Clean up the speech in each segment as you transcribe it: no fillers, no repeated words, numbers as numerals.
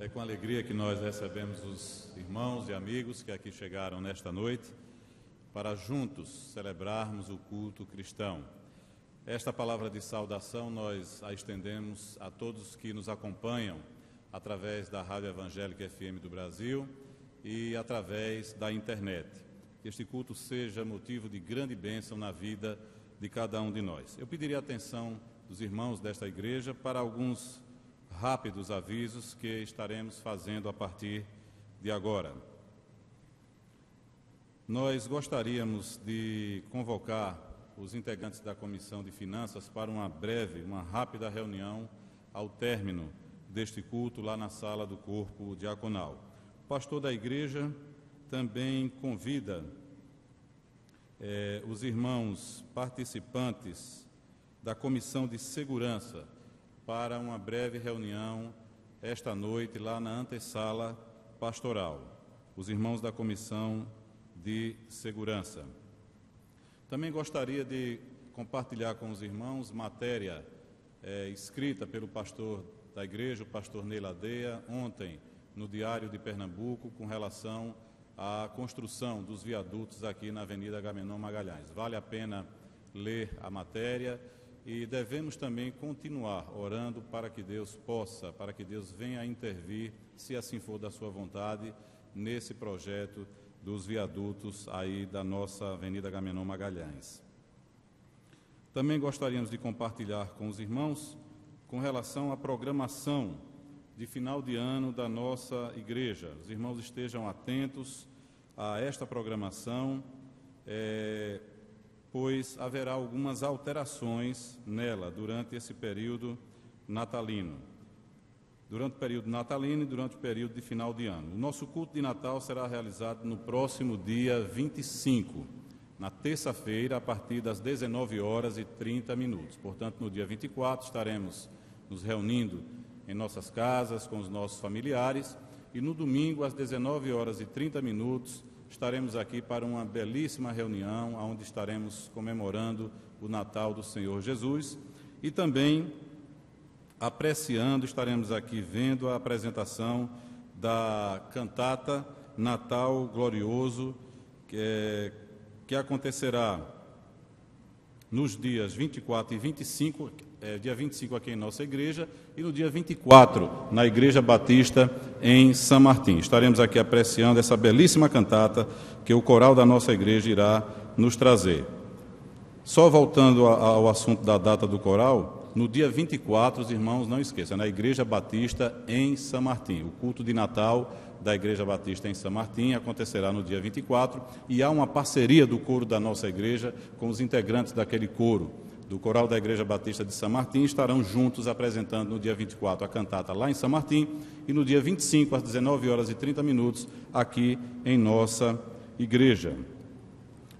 É com alegria que nós recebemos os irmãos e amigos que aqui chegaram nesta noite para juntos celebrarmos o culto cristão. Esta palavra de saudação nós a estendemos a todos que nos acompanham através da Rádio Evangélica FM do Brasil e através da internet. Que este culto seja motivo de grande bênção na vida de cada um de nós. Eu pediria a atenção dos irmãos desta igreja para alguns rápidos avisos que estaremos fazendo a partir de agora. Nós gostaríamos de convocar os integrantes da Comissão de Finanças para uma rápida reunião ao término deste culto lá na sala do corpo diaconal. O pastor da igreja também convida os irmãos participantes da Comissão de Segurança para uma breve reunião esta noite lá na antessala pastoral, os irmãos da Comissão de Segurança. Também gostaria de compartilhar com os irmãos matéria escrita pelo pastor da igreja, o pastor Ney Ladeia, ontem no Diário de Pernambuco, com relação à construção dos viadutos aqui na Avenida Agamenon Magalhães. Vale a pena ler a matéria e devemos também continuar orando para que Deus venha a intervir, se assim for da sua vontade, nesse projeto dos viadutos aí da nossa Avenida Agamenon Magalhães. Também gostaríamos de compartilhar com os irmãos com relação à programação de final de ano da nossa igreja. Os irmãos estejam atentos a esta programação, pois haverá algumas alterações nela durante esse período natalino. Durante o período natalino e durante o período de final de ano. O nosso culto de Natal será realizado no próximo dia 25, na terça-feira, a partir das 19h30. Portanto, no dia 24, estaremos nos reunindo em nossas casas, com os nossos familiares, e no domingo, às 19h30, estaremos aqui para uma belíssima reunião, onde estaremos comemorando o Natal do Senhor Jesus e também estaremos aqui vendo a apresentação da cantata Natal Glorioso, que acontecerá nos dias 24 e 25, dia 25 aqui em nossa igreja, e no dia 24 na Igreja Batista em São Martim. Estaremos aqui apreciando essa belíssima cantata que o coral da nossa igreja irá nos trazer. Só voltando ao assunto da data do coral, no dia 24, os irmãos não esqueçam, na Igreja Batista em São Martim. O culto de Natal da Igreja Batista em São Martim acontecerá no dia 24 e há uma parceria do coro da nossa igreja com os integrantes daquele coro do coral da Igreja Batista de São Martim, estarão juntos apresentando no dia 24 a cantata lá em São Martim e no dia 25, às 19h30, aqui em nossa igreja.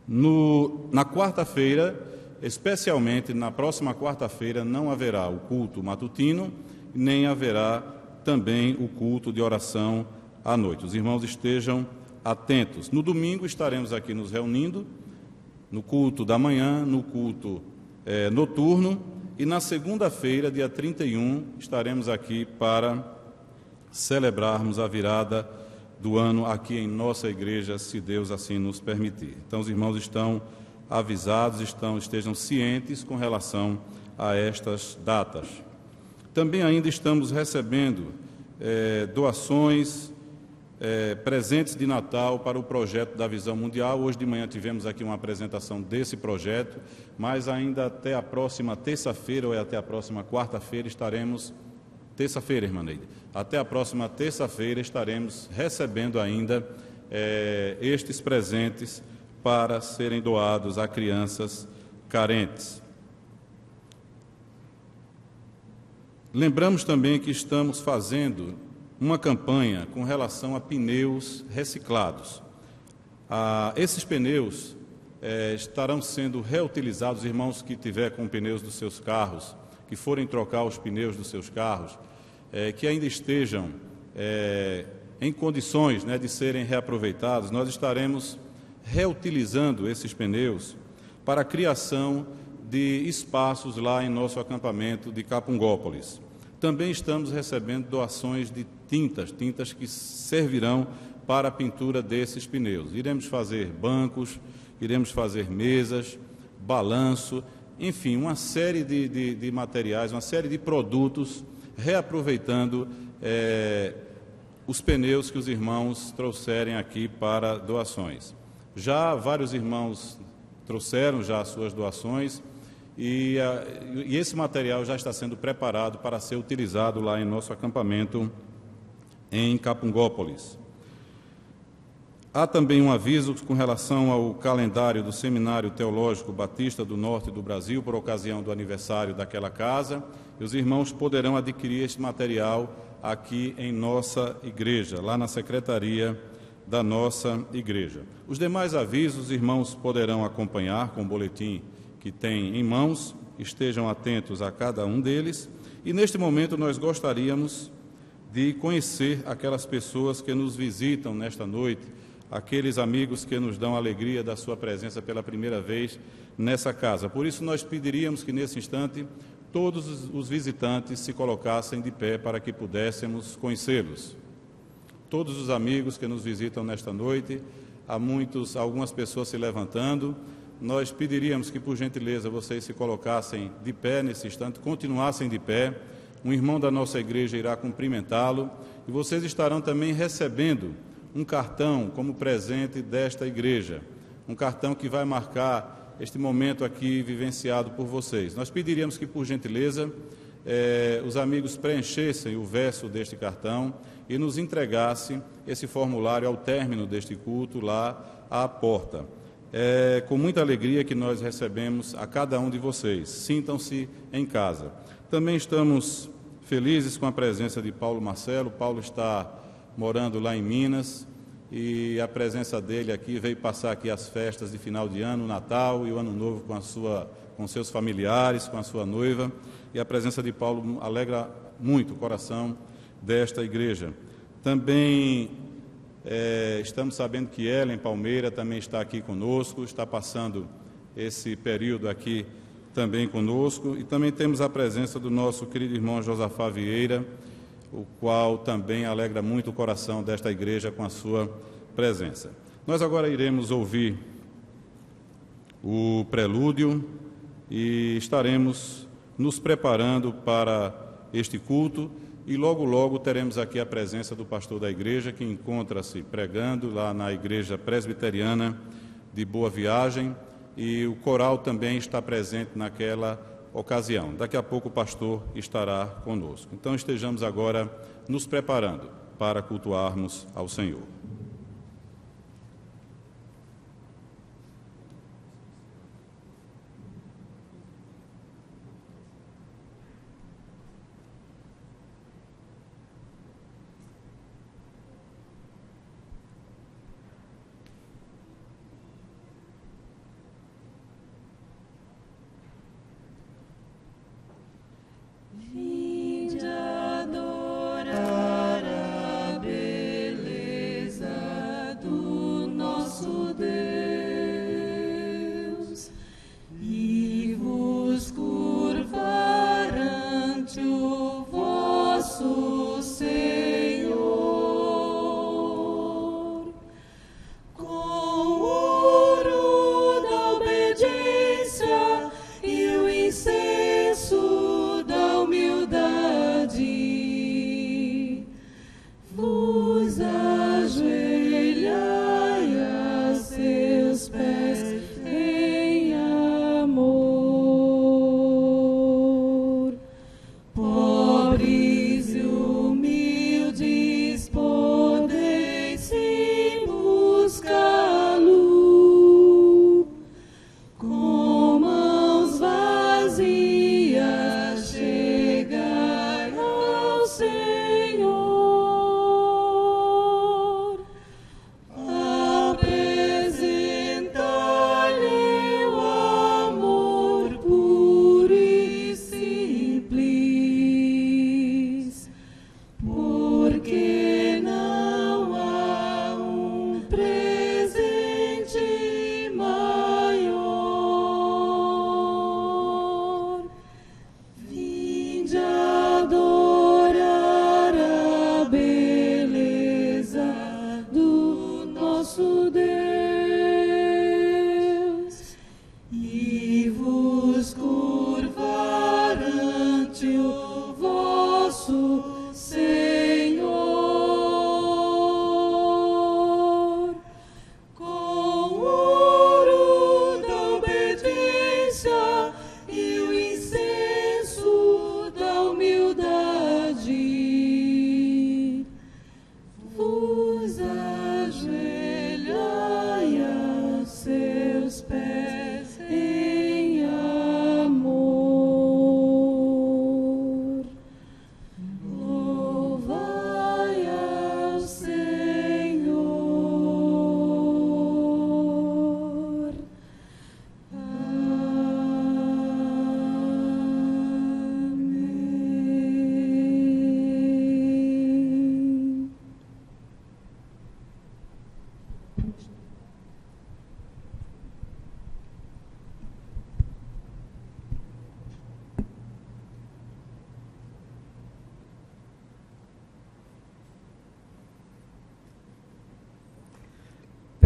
Na quarta-feira, especialmente na próxima quarta-feira, não haverá o culto matutino, nem haverá também o culto de oração à noite. Os irmãos estejam atentos. No domingo estaremos aqui nos reunindo, no culto da manhã, no culto noturno, e na segunda-feira, dia 31, estaremos aqui para celebrarmos a virada do ano aqui em nossa igreja, se Deus assim nos permitir. Então, os irmãos estão avisados, estejam cientes com relação a estas datas. Também ainda estamos recebendo doações, presentes de Natal para o projeto da Visão Mundial. Hoje de manhã tivemos aqui uma apresentação desse projeto, mas ainda até a próxima terça-feira ou até a próxima quarta-feira terça-feira, irmã Neide, até a próxima terça-feira estaremos recebendo ainda estes presentes para serem doados a crianças carentes. Lembramos também que estamos fazendo uma campanha com relação a pneus reciclados. Esses pneus estarão sendo reutilizados, irmãos que tiver com pneus dos seus carros, que forem trocar os pneus dos seus carros, que ainda estejam em condições de serem reaproveitados, nós estaremos reutilizando esses pneus para a criação de espaços lá em nosso acampamento de Capungópolis. Também estamos recebendo doações de tintas que servirão para a pintura desses pneus. Iremos fazer bancos, iremos fazer mesas, balanço, enfim, uma série de materiais, uma série de produtos, reaproveitando os pneus que os irmãos trouxerem aqui para doações. Já vários irmãos trouxeram já as suas doações e esse material já está sendo preparado para ser utilizado lá em nosso acampamento em Capungópolis. Há também um aviso com relação ao calendário do Seminário Teológico Batista do Norte do Brasil, por ocasião do aniversário daquela casa, e os irmãos poderão adquirir este material aqui em nossa igreja, lá na secretaria da nossa igreja. Os demais avisos, os irmãos poderão acompanhar com o boletim que tem em mãos, estejam atentos a cada um deles, e neste momento nós gostaríamos de conhecer aquelas pessoas que nos visitam nesta noite, aqueles amigos que nos dão a alegria da sua presença pela primeira vez nessa casa. Por isso, nós pediríamos que, nesse instante, todos os visitantes se colocassem de pé para que pudéssemos conhecê-los. Todos os amigos que nos visitam nesta noite, algumas pessoas se levantando, nós pediríamos que, por gentileza, vocês se colocassem de pé nesse instante, continuassem de pé. Um irmão da nossa igreja irá cumprimentá-lo e vocês estarão também recebendo um cartão como presente desta igreja, um cartão que vai marcar este momento aqui vivenciado por vocês. Nós pediríamos que, por gentileza, os amigos preenchessem o verso deste cartão e nos entregassem esse formulário ao término deste culto lá à porta. É com muita alegria que nós recebemos a cada um de vocês. Sintam-se em casa. Também estamos felizes com a presença de Paulo Marcelo. Paulo está morando lá em Minas, e a presença dele aqui veio passar aqui as festas de final de ano, o Natal e o Ano Novo com seus familiares, com a sua noiva, e a presença de Paulo alegra muito o coração desta igreja. Também estamos sabendo que Ellen Palmeira também está aqui conosco, está passando esse período aqui também conosco, e também temos a presença do nosso querido irmão Josafá Vieira, o qual também alegra muito o coração desta igreja com a sua presença. Nós agora iremos ouvir o prelúdio e estaremos nos preparando para este culto, e logo, logo teremos aqui a presença do pastor da igreja, que encontra-se pregando lá na igreja presbiteriana de Boa Viagem, e o coral também está presente naquela ocasião. Daqui a pouco o pastor estará conosco. Então estejamos agora nos preparando para cultuarmos ao Senhor. Vinde adorar a beleza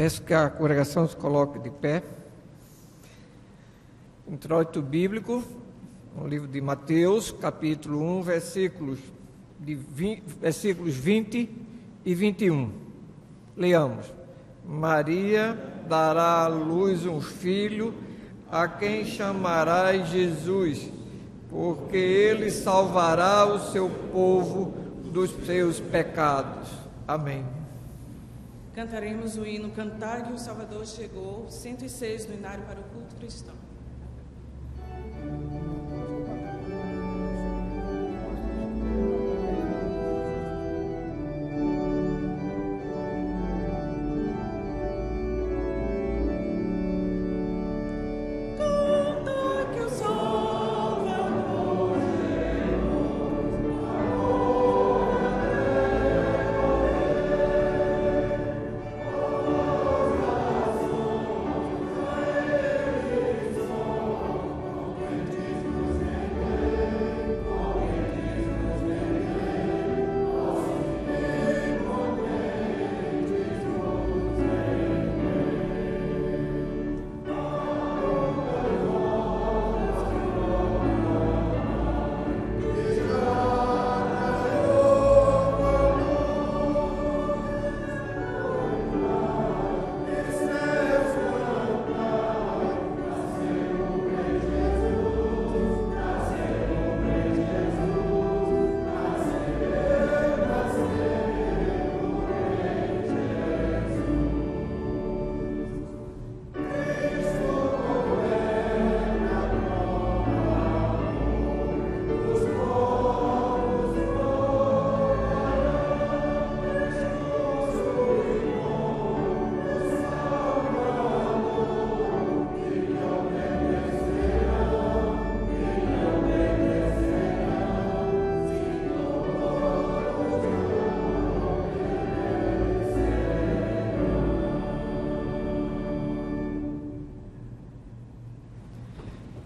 Peço que a congregação se coloque de pé. Introito bíblico, no livro de Mateus, capítulo 1, versículos 20 e 21. Leamos. Maria dará à luz um filho, a quem chamarás Jesus, porque ele salvará o seu povo dos seus pecados. Amém. Cantaremos o hino Cantar que o Salvador chegou, 106 no Inário para o Culto Cristão.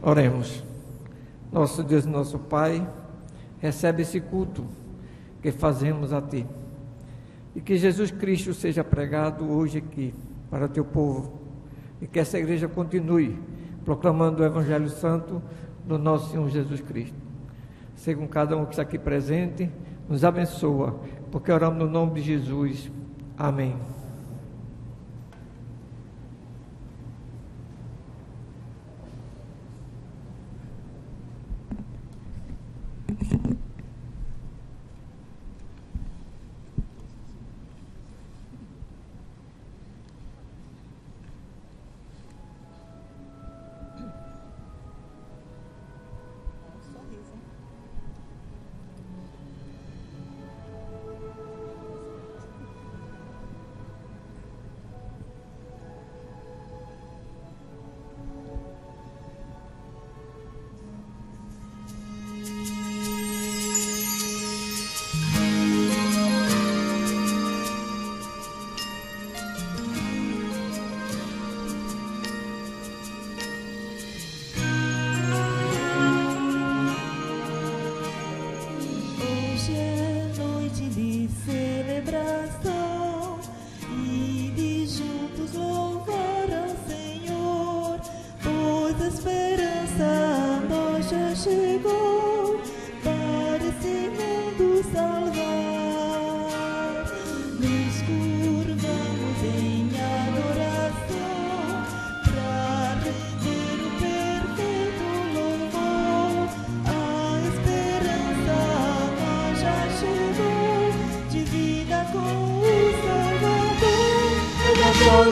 Oremos. Nosso Deus e nosso Pai, recebe esse culto que fazemos a Ti, e que Jesus Cristo seja pregado hoje aqui para o Teu povo, e que essa igreja continue proclamando o Evangelho Santo do nosso Senhor Jesus Cristo. Seja com cada um que está aqui presente, nos abençoa, porque oramos no nome de Jesus. Amém.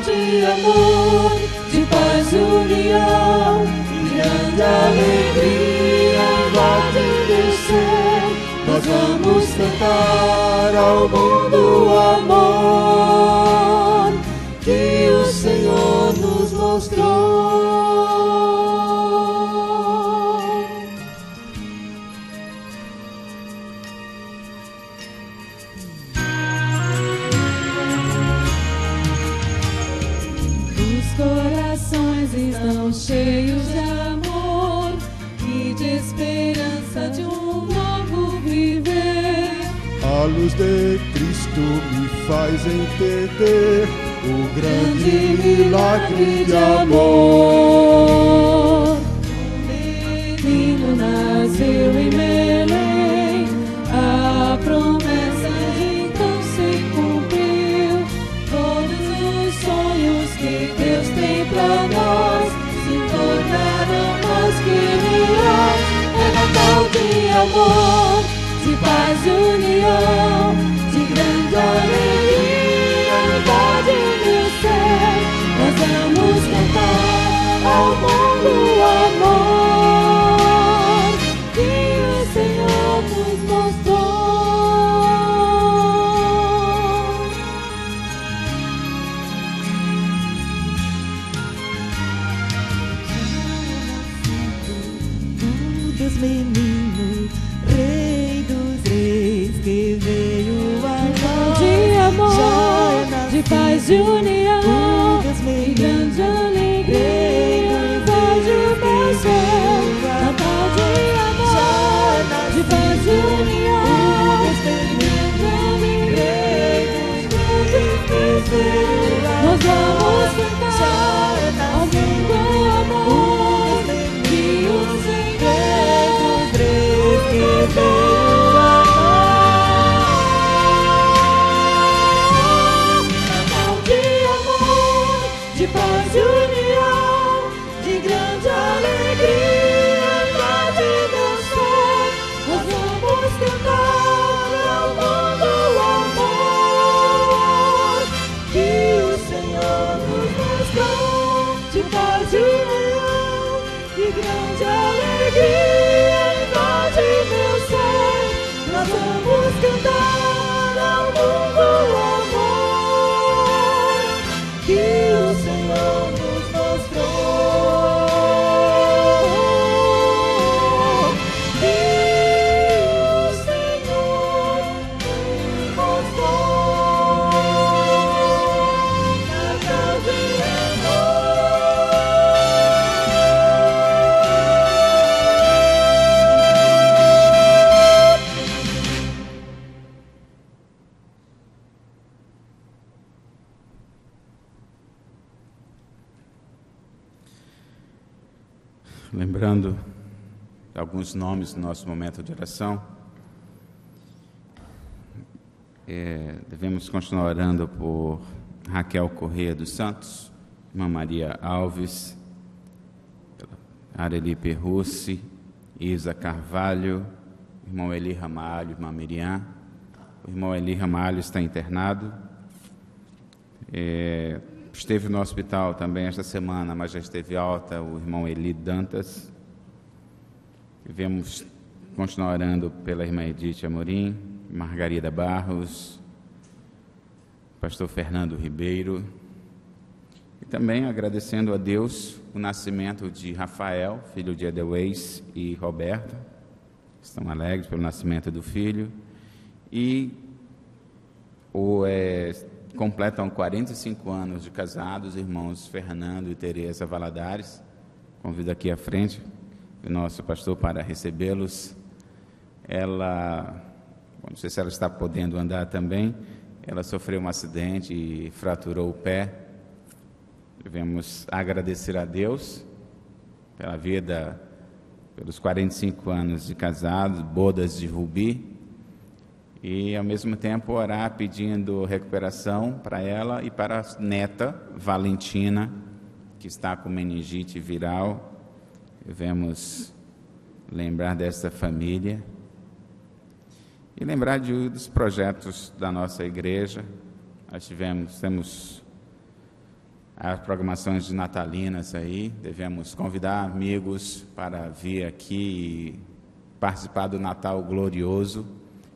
De amor, de paz e união, e grande alegria invade descer. Nós vamos cantar ao mundo o amor que o Senhor nos mostrou. Estão cheios de amor e de esperança de um novo viver. A luz de Cristo me faz entender o grande milagre de amor. Um menino nasceu em Belém, a promessa então se cumpriu. Todos os sonhos que Deus tem pra nós se tornaram mais que reais. É Natal de amor, de paz e união, de grande alegria, unidade no céu. Nós vamos cantar ao mundo o amor que o Senhor nos mostrou. Deus menino, Rei dos reis, que veio a nós. De amor, de paz e união, Deus de menino, grande alegria, unidade no céu. Natal de amor, de paz e união, de grande alegria. Nós vamos cantar ao mundo o amor que o Senhor que veio a Natal de amor, de paz e união, de grande alegria, unidade no céu. Nós vamos cantar ao mundo o amor que o Senhor nos mostrou. De paz e união, de grande alegria, unidade no céu. Nós vamos cantar ao mundo o amor que o Senhor nos mostrou. Que o Senhor nos mostrou. Natal de Lembrando alguns nomes no nosso momento de oração, devemos continuar orando por Raquel Correia dos Santos, irmã Maria Alves, Areli Perrucci, Isa Carvalho, irmão Eli Ramalho, irmã Miriam. O irmão Eli Ramalho está internado. Esteve no hospital também esta semana, mas já esteve alta, o irmão Eli Dantas. Devemos continuar orando pela irmã Edith Amorim, Margarida Barros, pastor Fernando Ribeiro. E também agradecendo a Deus o nascimento de Rafael, filho de Edelweis e Roberta. Estão alegres pelo nascimento do filho. E completam 45 anos de casados, irmãos Fernando e Tereza Valadares. Convido aqui à frente o nosso pastor para recebê-los. Ela, não sei se ela está podendo andar também, ela sofreu um acidente e fraturou o pé. Devemos agradecer a Deus pela vida, pelos 45 anos de casados, bodas de Rubi, e ao mesmo tempo orar pedindo recuperação para ela e para a neta Valentina, que está com meningite viral. Devemos lembrar dessa família e lembrar dos projetos da nossa igreja. Nós temos as programações de natalinas aí, devemos convidar amigos para vir aqui e participar do Natal Glorioso.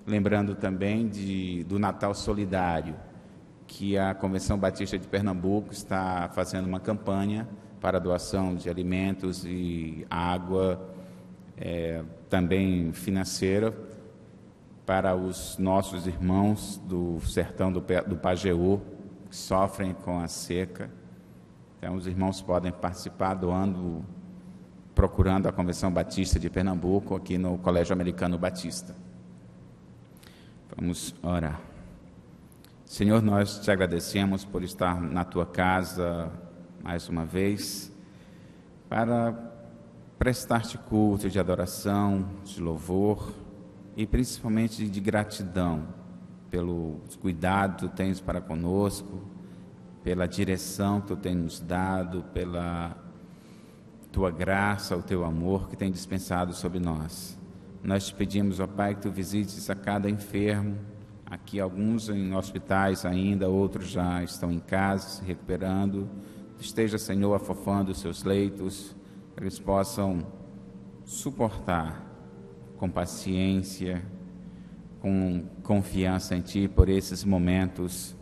Lembrando também do Natal Solidário, que a Convenção Batista de Pernambuco está fazendo uma campanha para doação de alimentos e água, também financeira, para os nossos irmãos do sertão do Pajeú, que sofrem com a seca. Então, os irmãos podem participar doando, procurando a Convenção Batista de Pernambuco, aqui no Colégio Americano Batista. Vamos orar. Senhor, nós te agradecemos por estar na tua casa mais uma vez, para prestar-te culto de adoração, de louvor e principalmente de gratidão pelo cuidado que tu tens para conosco, pela direção que tu tens nos dado, pela tua graça, o teu amor que tem dispensado sobre nós. Nós te pedimos, ó Pai, que tu visites a cada enfermo, aqui alguns em hospitais ainda, outros já estão em casa se recuperando. Esteja, Senhor, afofando os seus leitos, para que eles possam suportar com paciência, com confiança em Ti por esses momentos,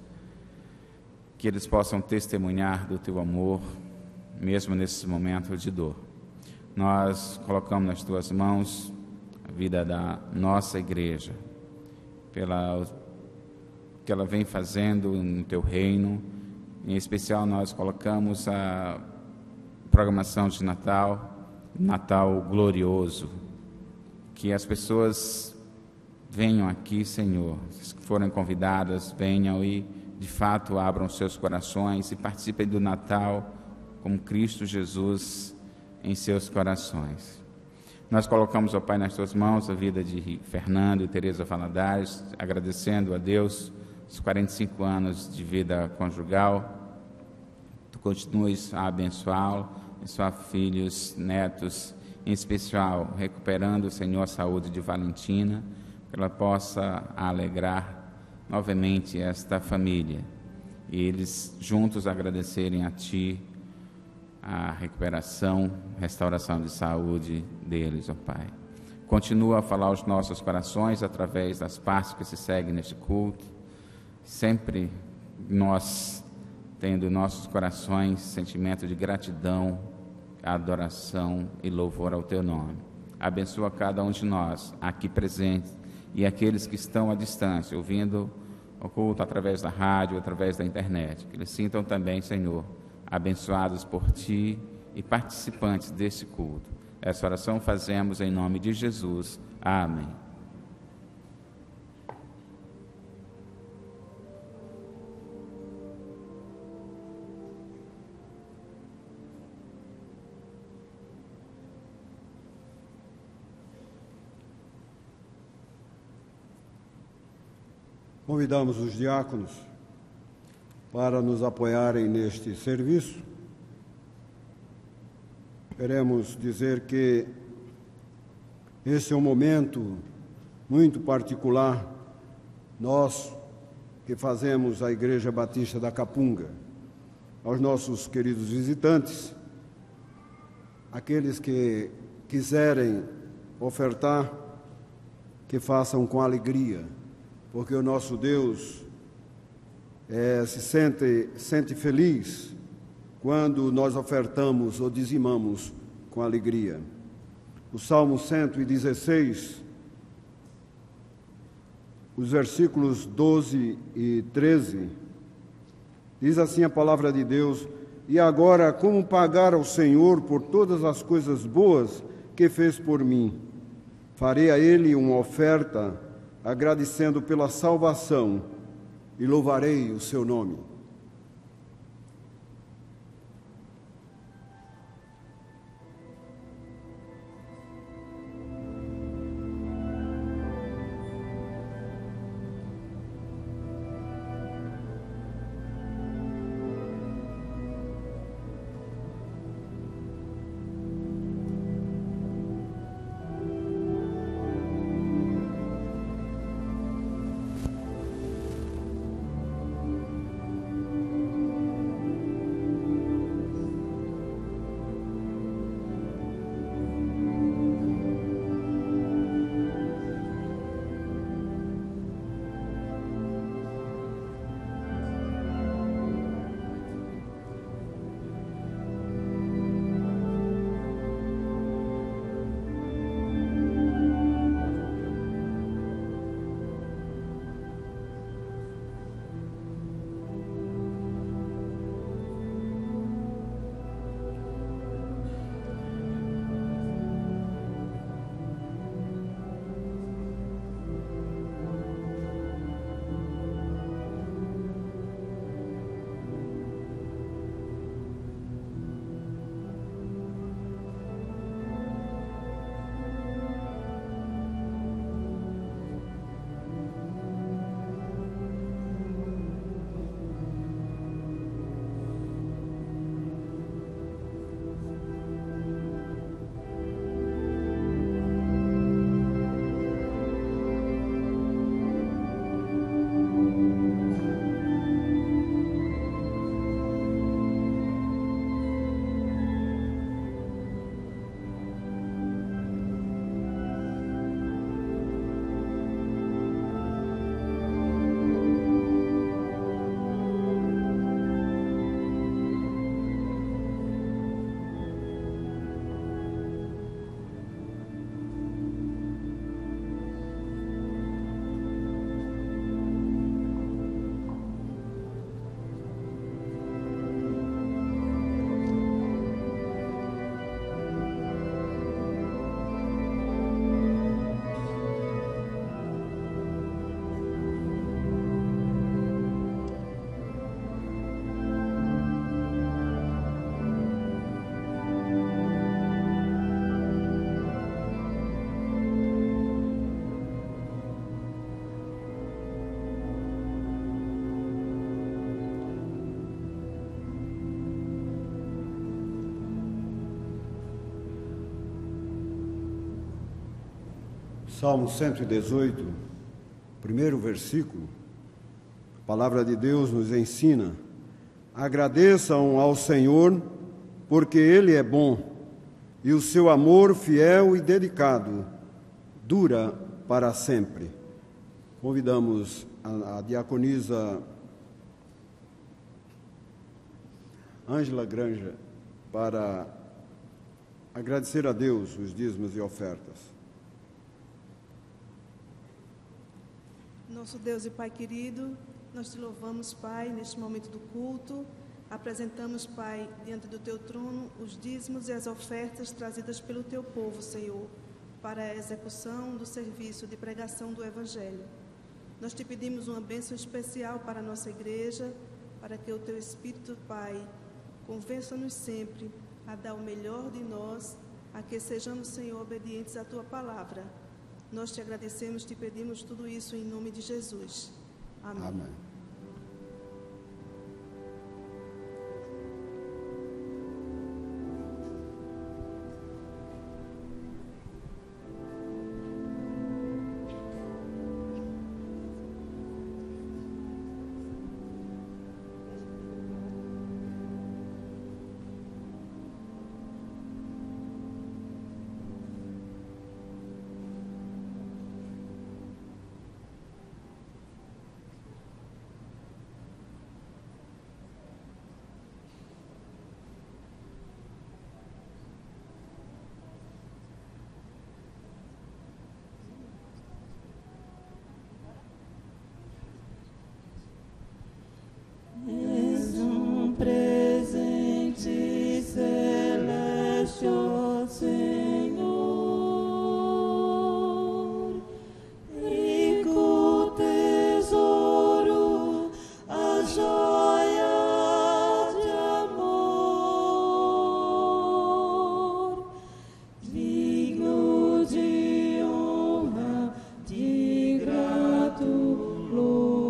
que eles possam testemunhar do Teu amor, mesmo nesses momentos de dor. Nós colocamos nas Tuas mãos a vida da nossa igreja, pela que ela vem fazendo no Teu reino. Em especial nós colocamos a programação de Natal glorioso, que as pessoas venham aqui, Senhor, se forem convidadas, venham e de fato abram seus corações e participem do Natal como Cristo Jesus em seus corações. Nós colocamos, ó Pai, nas Tuas mãos a vida de Fernando e Teresa Valadares, agradecendo a Deus os 45 anos de vida conjugal. Tu continues a abençoá-lo, abençoar filhos, netos, em especial recuperando, Senhor, a saúde de Valentina, que ela possa alegrar novamente esta família, e eles juntos agradecerem a Ti a recuperação, restauração de saúde deles, ó Pai. Continua a falar aos nossos corações através das partes que se seguem neste culto, sempre nós tendo em nossos corações sentimento de gratidão, adoração e louvor ao Teu nome. Abençoa cada um de nós aqui presentes e aqueles que estão à distância, ouvindo o culto através da rádio, através da internet, que eles sintam também, Senhor, abençoados por Ti e participantes deste culto. Essa oração fazemos em nome de Jesus. Amém. Convidamos os diáconos para nos apoiarem neste serviço. Queremos dizer que esse é um momento muito particular, nós que fazemos a Igreja Batista da Capunga, aos nossos queridos visitantes, aqueles que quiserem ofertar, que façam com alegria, porque o nosso Deus se sente feliz quando nós ofertamos ou dizimamos com alegria. O Salmo 116, os versículos 12 e 13, diz assim a palavra de Deus: E agora, como pagar ao Senhor por todas as coisas boas que fez por mim? Farei a Ele uma oferta, agradecendo pela salvação, e louvarei o seu nome. Salmo 118, primeiro versículo, a palavra de Deus nos ensina: agradeçam ao Senhor, porque Ele é bom, e o seu amor fiel e dedicado dura para sempre. Convidamos a diaconisa Ângela Granja para agradecer a Deus os dízimos e ofertas. Nosso Deus e Pai querido, nós te louvamos, Pai, neste momento do culto. Apresentamos, Pai, diante do Teu trono, os dízimos e as ofertas trazidas pelo Teu povo, Senhor, para a execução do serviço de pregação do Evangelho. Nós te pedimos uma bênção especial para a nossa igreja, para que o Teu Espírito, Pai, convença-nos sempre a dar o melhor de nós, a que sejamos, Senhor, obedientes à Tua palavra. Nós te agradecemos, te pedimos tudo isso em nome de Jesus. Amém. Amém. Presente celeste, ó Senhor, rico tesouro, a joia de amor, digno de honra, de grato louvor.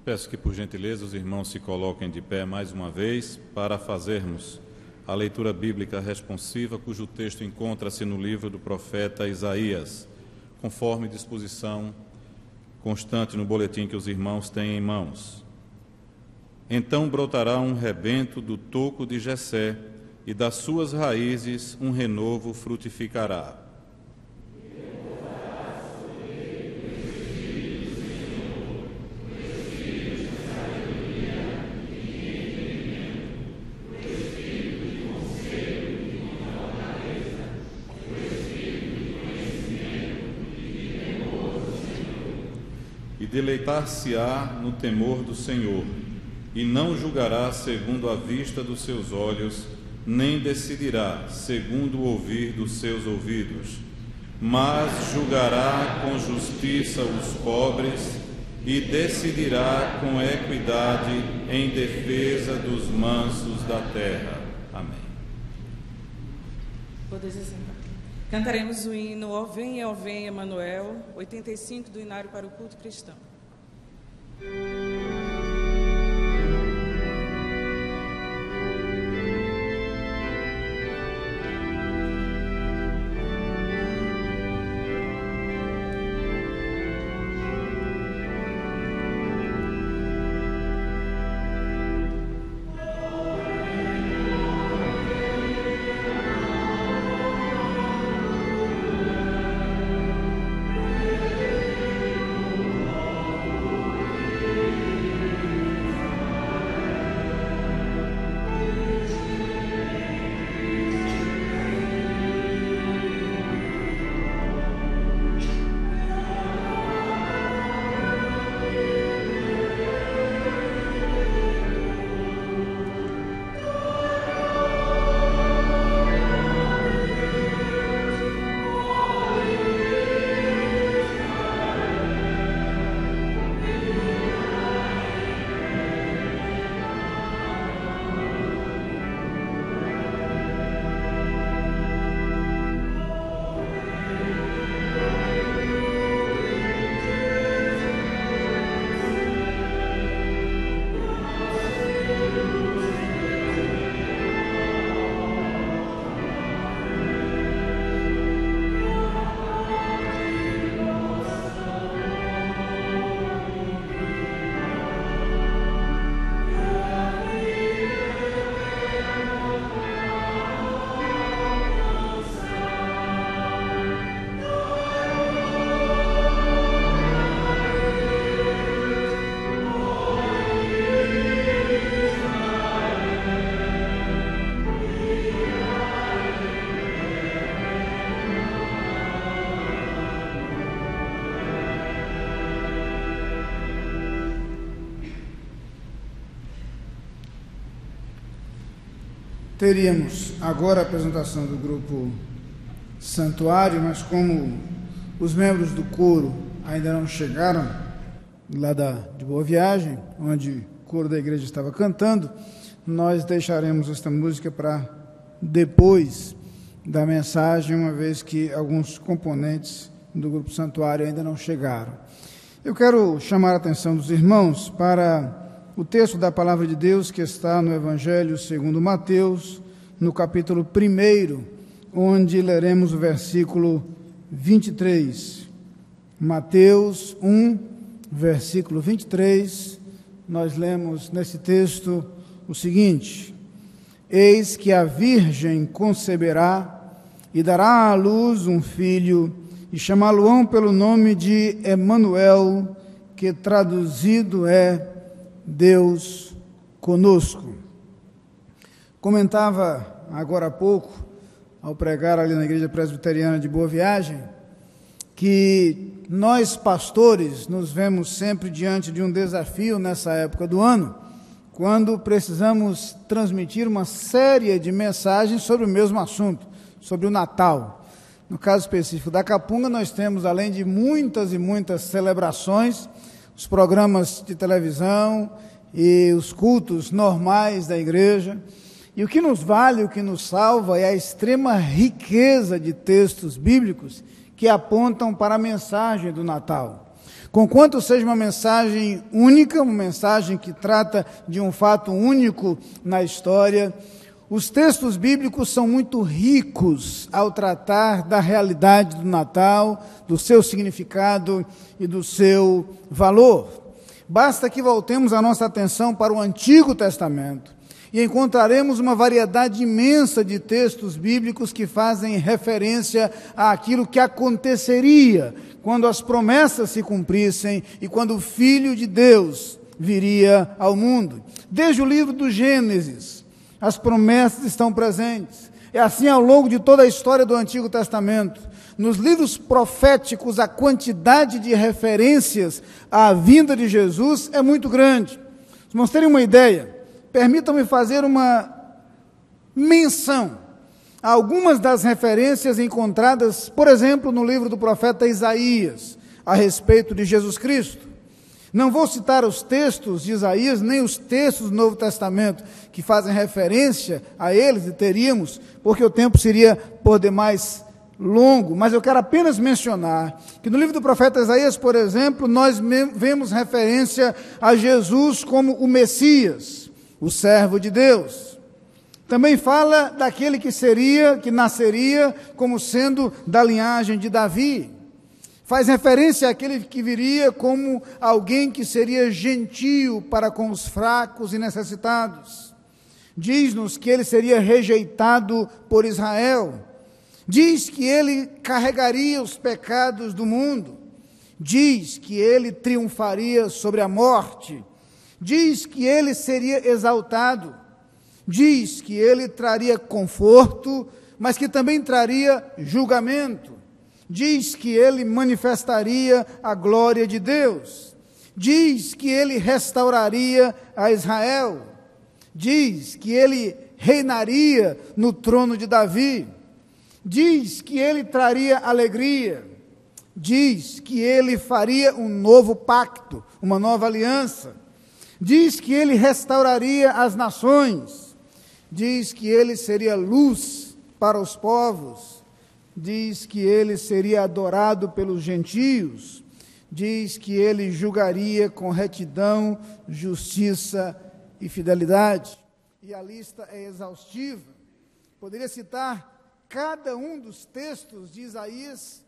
Peço que, por gentileza, os irmãos se coloquem de pé mais uma vez para fazermos a leitura bíblica responsiva, cujo texto encontra-se no livro do profeta Isaías, conforme disposição constante no boletim que os irmãos têm em mãos. Então brotará um rebento do toco de Jessé, e das suas raízes um renovo frutificará. E deleitar-se-á no temor do Senhor, e não julgará segundo a vista dos seus olhos, nem decidirá segundo o ouvir dos seus ouvidos, mas julgará com justiça os pobres e decidirá com equidade em defesa dos mansos da terra. Amém. Podeis sentar. Cantaremos o hino Ó venha, Emanuel, 85 do Inário para o Culto Cristão. Teríamos agora a apresentação do grupo Santuário, mas como os membros do coro ainda não chegaram lá de Boa Viagem, onde o coro da igreja estava cantando, nós deixaremos esta música para depois da mensagem, uma vez que alguns componentes do grupo Santuário ainda não chegaram. Eu quero chamar a atenção dos irmãos para o texto da Palavra de Deus que está no Evangelho segundo Mateus, no capítulo 1, onde leremos o versículo 23. Mateus 1, versículo 23, nós lemos nesse texto o seguinte: Eis que a Virgem conceberá e dará à luz um filho, e chamá-lo-ão pelo nome de Emanuel, que traduzido é Deus conosco. Comentava agora há pouco, ao pregar ali na Igreja Presbiteriana de Boa Viagem, que nós pastores nos vemos sempre diante de um desafio nessa época do ano, quando precisamos transmitir uma série de mensagens sobre o mesmo assunto, sobre o Natal. No caso específico da Capunga, nós temos, além de muitas e muitas celebrações, os programas de televisão e os cultos normais da igreja. E o que nos vale, o que nos salva é a extrema riqueza de textos bíblicos que apontam para a mensagem do Natal. Conquanto seja uma mensagem única, uma mensagem que trata de um fato único na história, os textos bíblicos são muito ricos ao tratar da realidade do Natal, do seu significado e do seu valor. Basta que voltemos a nossa atenção para o Antigo Testamento e encontraremos uma variedade imensa de textos bíblicos que fazem referência àquilo que aconteceria quando as promessas se cumprissem e quando o Filho de Deus viria ao mundo. Desde o livro do Gênesis, as promessas estão presentes. É assim ao longo de toda a história do Antigo Testamento. Nos livros proféticos, a quantidade de referências à vinda de Jesus é muito grande. Os irmãos terem uma ideia, permitam-me fazer uma menção a algumas das referências encontradas, por exemplo, no livro do profeta Isaías, a respeito de Jesus Cristo. Não vou citar os textos de Isaías, nem os textos do Novo Testamento que fazem referência a eles, e teríamos, porque o tempo seria por demais longo, mas eu quero apenas mencionar que no livro do profeta Isaías, por exemplo, nós vemos referência a Jesus como o Messias, o servo de Deus. Também fala daquele que nasceria como sendo da linhagem de Davi. Faz referência àquele que viria como alguém que seria gentil para com os fracos e necessitados. Diz-nos que ele seria rejeitado por Israel. Diz que ele carregaria os pecados do mundo. Diz que ele triunfaria sobre a morte. Diz que ele seria exaltado. Diz que ele traria conforto, mas que também traria julgamento. Diz que ele manifestaria a glória de Deus. Diz que ele restauraria a Israel. Diz que ele reinaria no trono de Davi. Diz que ele traria alegria. Diz que ele faria um novo pacto, uma nova aliança. Diz que ele restauraria as nações. Diz que ele seria luz para os povos. Diz que ele seria adorado pelos gentios. Diz que ele julgaria com retidão, justiça e fidelidade. E a lista é exaustiva. Poderia citar cada um dos textos de Isaías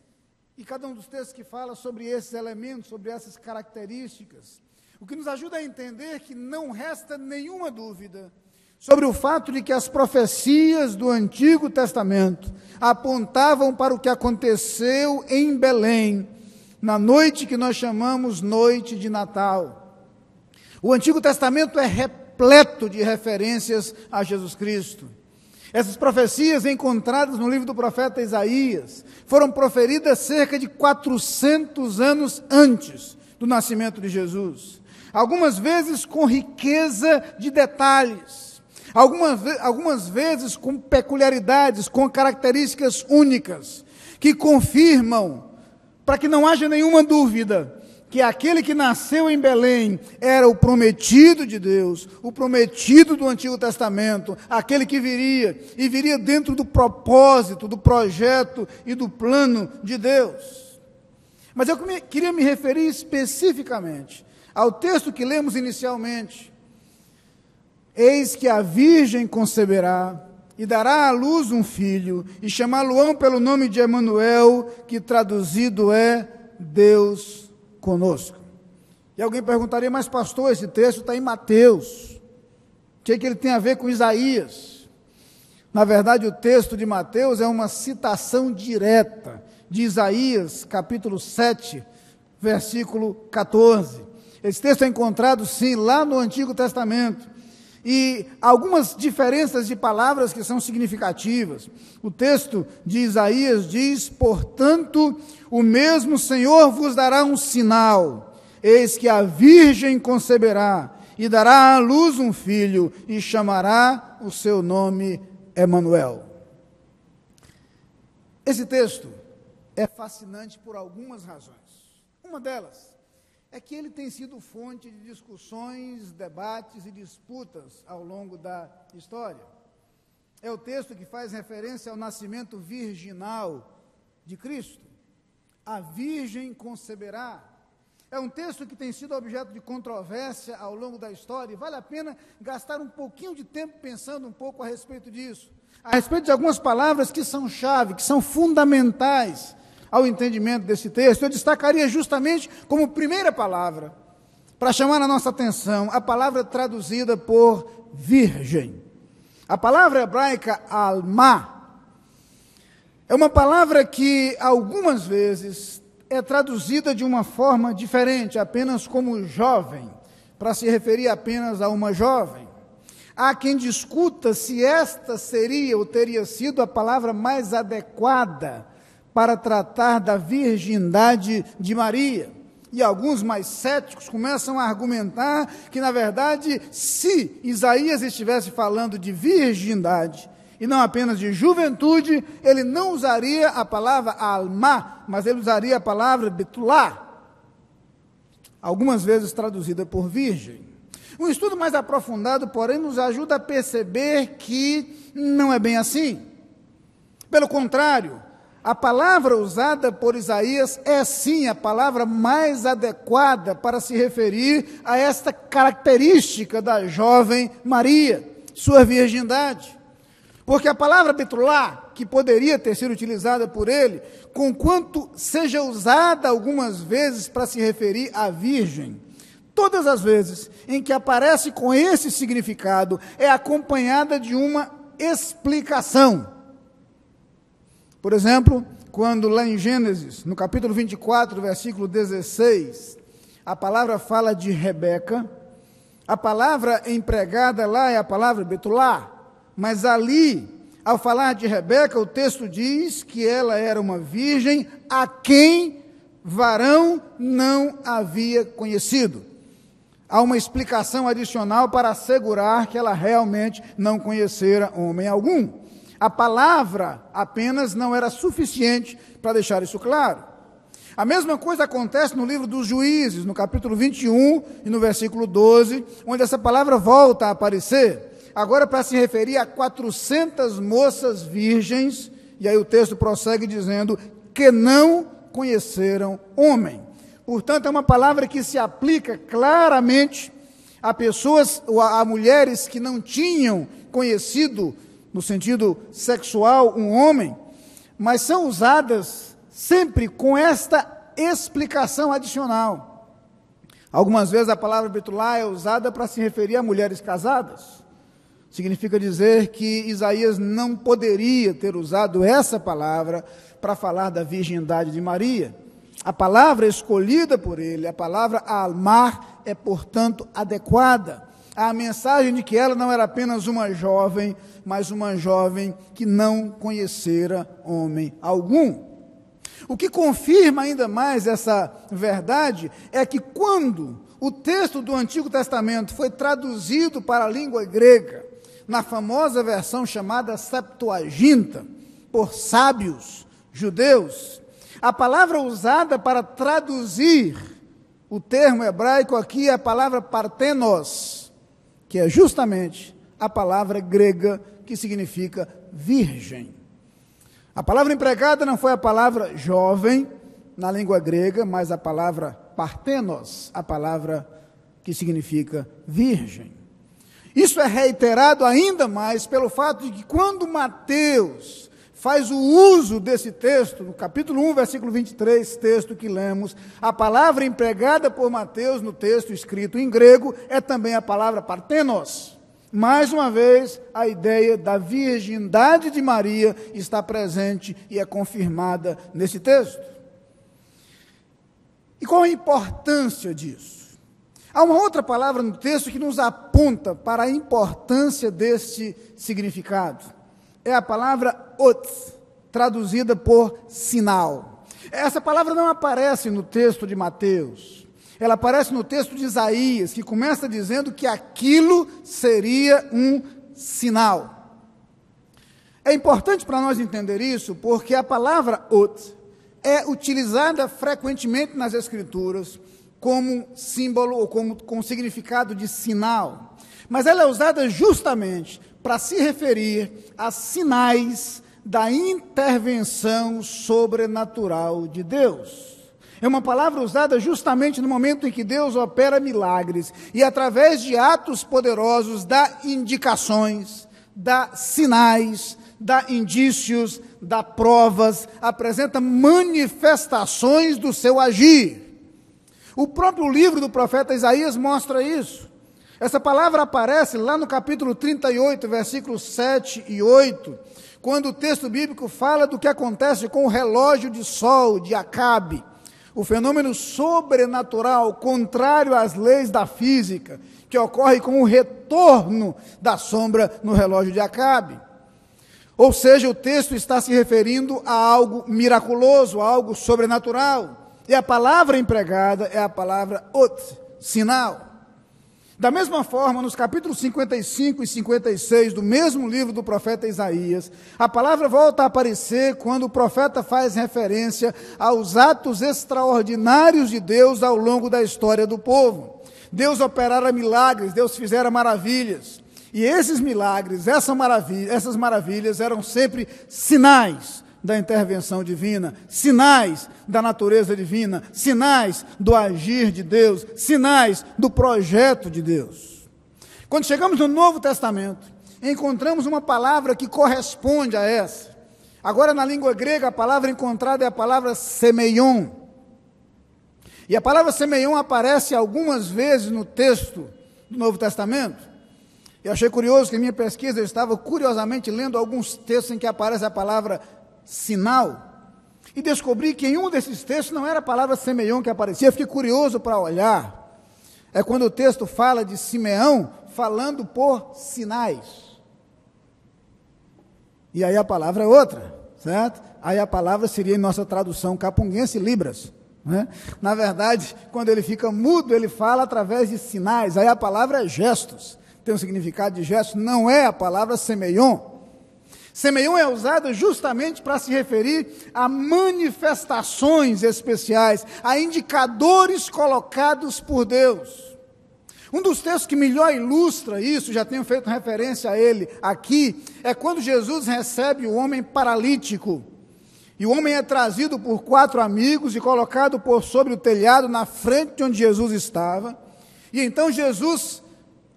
e cada um dos textos que fala sobre esses elementos, sobre essas características. O que nos ajuda a entender que não resta nenhuma dúvida sobre o fato de que as profecias do Antigo Testamento apontavam para o que aconteceu em Belém, na noite que nós chamamos noite de Natal. O Antigo Testamento é repleto de referências a Jesus Cristo. Essas profecias encontradas no livro do profeta Isaías foram proferidas cerca de 400 anos antes do nascimento de Jesus. Algumas vezes com riqueza de detalhes. Algumas vezes com peculiaridades, com características únicas, que confirmam, para que não haja nenhuma dúvida, que aquele que nasceu em Belém era o prometido de Deus, o prometido do Antigo Testamento, aquele que viria, e viria dentro do propósito, do projeto e do plano de Deus. Mas eu queria me referir especificamente ao texto que lemos inicialmente. Eis que a virgem conceberá e dará à luz um filho, e chamá-lo-ão pelo nome de Emanuel, que traduzido é Deus conosco. E alguém perguntaria, mas pastor, esse texto está em Mateus. O que ele tem a ver com Isaías? Na verdade, o texto de Mateus é uma citação direta de Isaías, capítulo 7, versículo 14. Esse texto é encontrado, sim, lá no Antigo Testamento. E algumas diferenças de palavras que são significativas. O texto de Isaías diz, portanto, o mesmo Senhor vos dará um sinal, eis que a virgem conceberá, e dará à luz um filho, e chamará o seu nome Emanuel. Esse texto é fascinante por algumas razões. Uma delas é que ele tem sido fonte de discussões, debates e disputas ao longo da história. É o texto que faz referência ao nascimento virginal de Cristo. A virgem conceberá. É um texto que tem sido objeto de controvérsia ao longo da história, e vale a pena gastar um pouquinho de tempo pensando um pouco a respeito disso. A respeito de algumas palavras que são chave, que são fundamentais ao entendimento desse texto. Eu destacaria justamente como primeira palavra, para chamar a nossa atenção, a palavra traduzida por virgem. A palavra hebraica alma é uma palavra que algumas vezes é traduzida de uma forma diferente, apenas como jovem, para se referir apenas a uma jovem. Há quem discuta se esta seria ou teria sido a palavra mais adequada para tratar da virgindade de Maria. e alguns mais céticos começam a argumentar que, na verdade, se Isaías estivesse falando de virgindade e não apenas de juventude, ele não usaria a palavra alma, mas ele usaria a palavra betulá, algumas vezes traduzida por virgem. Um estudo mais aprofundado, porém, nos ajuda a perceber que não é bem assim. Pelo contrário, a palavra usada por Isaías é sim a palavra mais adequada para se referir a esta característica da jovem Maria, sua virgindade. Porque a palavra betulá, que poderia ter sido utilizada por ele, conquanto seja usada algumas vezes para se referir à virgem, todas as vezes em que aparece com esse significado, é acompanhada de uma explicação. Por exemplo, quando lá em Gênesis, no capítulo 24, versículo 16, a palavra fala de Rebeca, a palavra empregada lá é a palavra betulá, mas ali, ao falar de Rebeca, o texto diz que ela era uma virgem a quem varão não havia conhecido. Há uma explicação adicional para assegurar que ela realmente não conhecera homem algum. A palavra apenas não era suficiente para deixar isso claro. A mesma coisa acontece no livro dos Juízes, no capítulo 21 e no versículo 12, onde essa palavra volta a aparecer, agora para se referir a 400 moças virgens, e aí o texto prossegue dizendo que não conheceram homem. Portanto, é uma palavra que se aplica claramente a pessoas, ou a mulheres que não tinham conhecido, no sentido sexual, um homem, mas são usadas sempre com esta explicação adicional. Algumas vezes a palavra betulá é usada para se referir a mulheres casadas. Significa dizer que Isaías não poderia ter usado essa palavra para falar da virgindade de Maria. A palavra escolhida por ele, a palavra almar, é, portanto, adequada. A mensagem de que ela não era apenas uma jovem, mas uma jovem que não conhecera homem algum. O que confirma ainda mais essa verdade é que quando o texto do Antigo Testamento foi traduzido para a língua grega, na famosa versão chamada Septuaginta, por sábios judeus, a palavra usada para traduzir o termo hebraico aqui é a palavra partenos, que é justamente a palavra grega que significa virgem. A palavra empregada não foi a palavra jovem na língua grega, mas a palavra partenos, a palavra que significa virgem. Isso é reiterado ainda mais pelo fato de que quando Mateus faz o uso desse texto, no capítulo 1, versículo 23, texto que lemos, a palavra empregada por Mateus no texto escrito em grego é também a palavra partenos. Mais uma vez, a ideia da virgindade de Maria está presente e é confirmada nesse texto. E qual a importância disso? Há uma outra palavra no texto que nos aponta para a importância deste significado. É a palavra ot, traduzida por sinal. Essa palavra não aparece no texto de Mateus. Ela aparece no texto de Isaías, que começa dizendo que aquilo seria um sinal. É importante para nós entender isso, porque a palavra ot é utilizada frequentemente nas Escrituras como símbolo ou com significado de sinal. Mas ela é usada justamente para se referir a sinais da intervenção sobrenatural de Deus. É uma palavra usada justamente no momento em que Deus opera milagres e através de atos poderosos dá indicações, dá sinais, dá indícios, dá provas, apresenta manifestações do seu agir. O próprio livro do profeta Isaías mostra isso. Essa palavra aparece lá no capítulo 38, versículos 7 e 8, quando o texto bíblico fala do que acontece com o relógio de sol de Acabe, o fenômeno sobrenatural, contrário às leis da física, que ocorre com o retorno da sombra no relógio de Acabe. Ou seja, o texto está se referindo a algo miraculoso, a algo sobrenatural. E a palavra empregada é a palavra ot, sinal. Da mesma forma, nos capítulos 55 e 56 do mesmo livro do profeta Isaías, a palavra volta a aparecer quando o profeta faz referência aos atos extraordinários de Deus ao longo da história do povo. Deus operara milagres, Deus fizera maravilhas. E esses milagres, essas maravilhas eram sempre sinais da intervenção divina, sinais da natureza divina, sinais do agir de Deus, sinais do projeto de Deus. Quando chegamos no Novo Testamento, encontramos uma palavra que corresponde a essa. Agora, na língua grega, a palavra encontrada é a palavra semeion. E a palavra semeion aparece algumas vezes no texto do Novo Testamento. Eu achei curioso que em minha pesquisa eu estava curiosamente lendo alguns textos em que aparece a palavra sinal, e descobri que em um desses textos não era a palavra semeion que aparecia. Eu fiquei curioso para olhar. É quando o texto fala de Simeão falando por sinais. E aí a palavra é outra, certo? Aí a palavra seria, em nossa tradução capunguense, libras, né? Na verdade, quando ele fica mudo, ele fala através de sinais. Aí a palavra é gestos, tem um significado de gestos, não é a palavra semeion. Semeion é usada justamente para se referir a manifestações especiais, a indicadores colocados por Deus. Um dos textos que melhor ilustra isso, já tenho feito referência a ele aqui, é quando Jesus recebe o homem paralítico. E o homem é trazido por 4 amigos e colocado por sobre o telhado na frente de onde Jesus estava. E então Jesus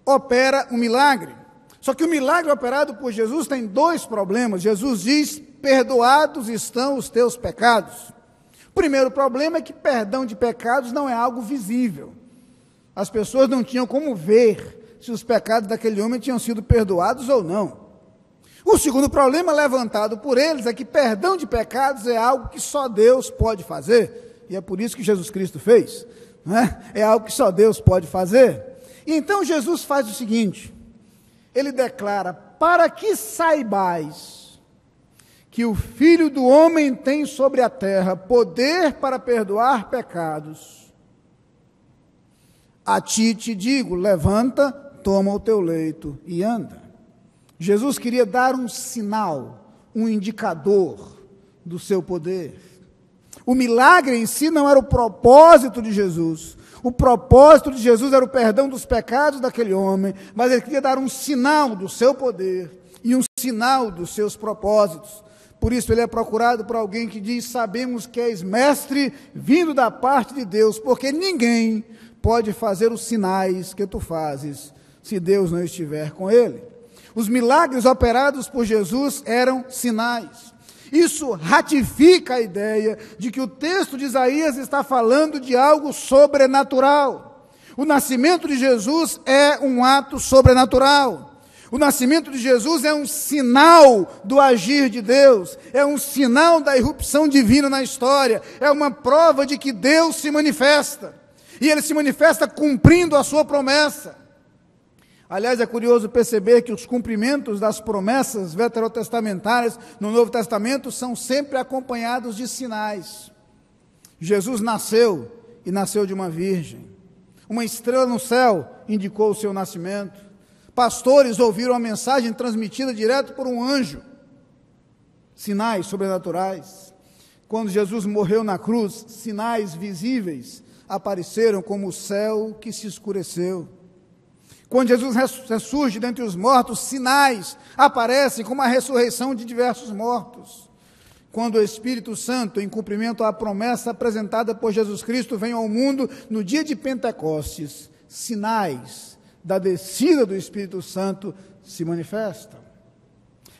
opera um milagre. Só que o milagre operado por Jesus tem 2 problemas. Jesus diz: perdoados estão os teus pecados. O primeiro problema é que perdão de pecados não é algo visível. As pessoas não tinham como ver se os pecados daquele homem tinham sido perdoados ou não. O segundo problema levantado por eles é que perdão de pecados é algo que só Deus pode fazer. E é por isso que Jesus Cristo fez, né? É algo que só Deus pode fazer. E então Jesus faz o seguinte: ele declara: para que saibais que o Filho do Homem tem sobre a terra poder para perdoar pecados, a ti te digo, levanta, toma o teu leito e anda. Jesus queria dar um sinal, um indicador do seu poder. O milagre em si não era o propósito de Jesus. O propósito de Jesus era o perdão dos pecados daquele homem, mas ele queria dar um sinal do seu poder e um sinal dos seus propósitos. Por isso ele é procurado por alguém que diz: sabemos que és mestre vindo da parte de Deus, porque ninguém pode fazer os sinais que tu fazes se Deus não estiver com ele. Os milagres operados por Jesus eram sinais. Isso ratifica a ideia de que o texto de Isaías está falando de algo sobrenatural. O nascimento de Jesus é um ato sobrenatural. O nascimento de Jesus é um sinal do agir de Deus, é um sinal da irrupção divina na história, é uma prova de que Deus se manifesta, e Ele se manifesta cumprindo a sua promessa. Aliás, é curioso perceber que os cumprimentos das promessas veterotestamentárias no Novo Testamento são sempre acompanhados de sinais. Jesus nasceu, e nasceu de uma virgem. Uma estrela no céu indicou o seu nascimento. Pastores ouviram a mensagem transmitida direto por um anjo. Sinais sobrenaturais. Quando Jesus morreu na cruz, sinais visíveis apareceram, como o céu que se escureceu. Quando Jesus ressurge dentre os mortos, sinais aparecem, como a ressurreição de diversos mortos. Quando o Espírito Santo, em cumprimento à promessa apresentada por Jesus Cristo, vem ao mundo no dia de Pentecostes, sinais da descida do Espírito Santo se manifestam.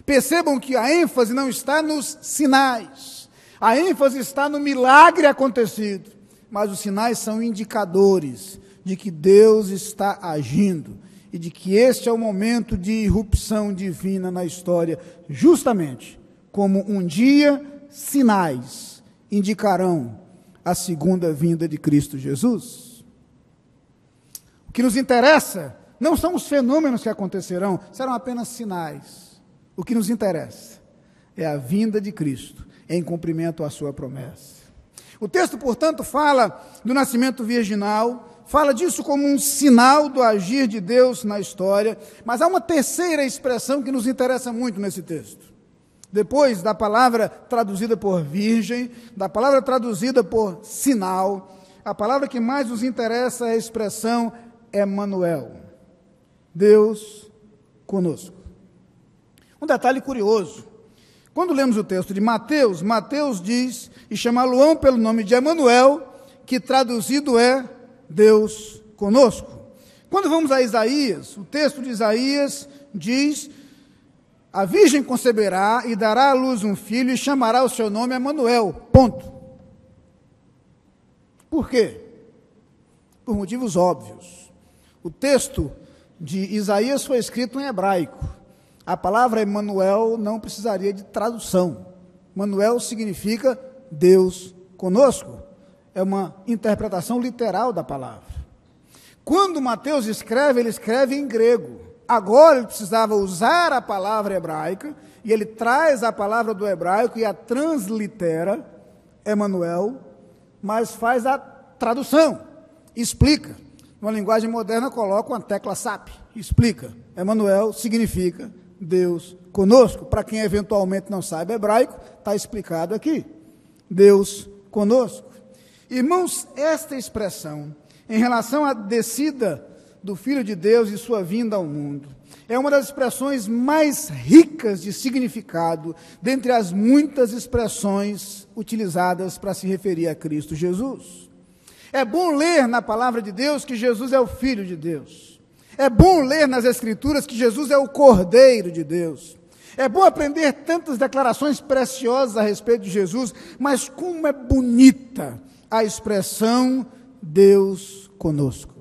Percebam que a ênfase não está nos sinais, a ênfase está no milagre acontecido, mas os sinais são indicadores de que Deus está agindo e de que este é o momento de irrupção divina na história, justamente como um dia sinais indicarão a segunda vinda de Cristo Jesus. O que nos interessa não são os fenômenos que acontecerão, serão apenas sinais. O que nos interessa é a vinda de Cristo em cumprimento à sua promessa. O texto, portanto, fala do nascimento virginal, fala disso como um sinal do agir de Deus na história, mas há uma terceira expressão que nos interessa muito nesse texto. Depois da palavra traduzida por virgem, da palavra traduzida por sinal, a palavra que mais nos interessa é a expressão Emanuel, Deus conosco. Um detalhe curioso, quando lemos o texto de Mateus, Mateus diz, e chama João pelo nome de Emanuel, que traduzido é Deus conosco. Quando vamos a Isaías, o texto de Isaías diz, a virgem conceberá e dará à luz um filho e chamará o seu nome Emanuel, ponto. Por quê? Por motivos óbvios. O texto de Isaías foi escrito em hebraico. A palavra Emanuel não precisaria de tradução. Emanuel significa Deus conosco. É uma interpretação literal da palavra. Quando Mateus escreve, ele escreve em grego. Agora ele precisava usar a palavra hebraica, e ele traz a palavra do hebraico e a translitera, Emanuel, mas faz a tradução, explica. Numa linguagem moderna, coloca uma tecla SAP, explica. Emanuel significa Deus conosco. Para quem eventualmente não sabe hebraico, está explicado aqui. Deus conosco. Irmãos, esta expressão, em relação à descida do Filho de Deus e sua vinda ao mundo, é uma das expressões mais ricas de significado, dentre as muitas expressões utilizadas para se referir a Cristo Jesus. É bom ler na palavra de Deus que Jesus é o Filho de Deus. É bom ler nas Escrituras que Jesus é o Cordeiro de Deus. É bom aprender tantas declarações preciosas a respeito de Jesus, mas como é bonita a expressão Deus conosco.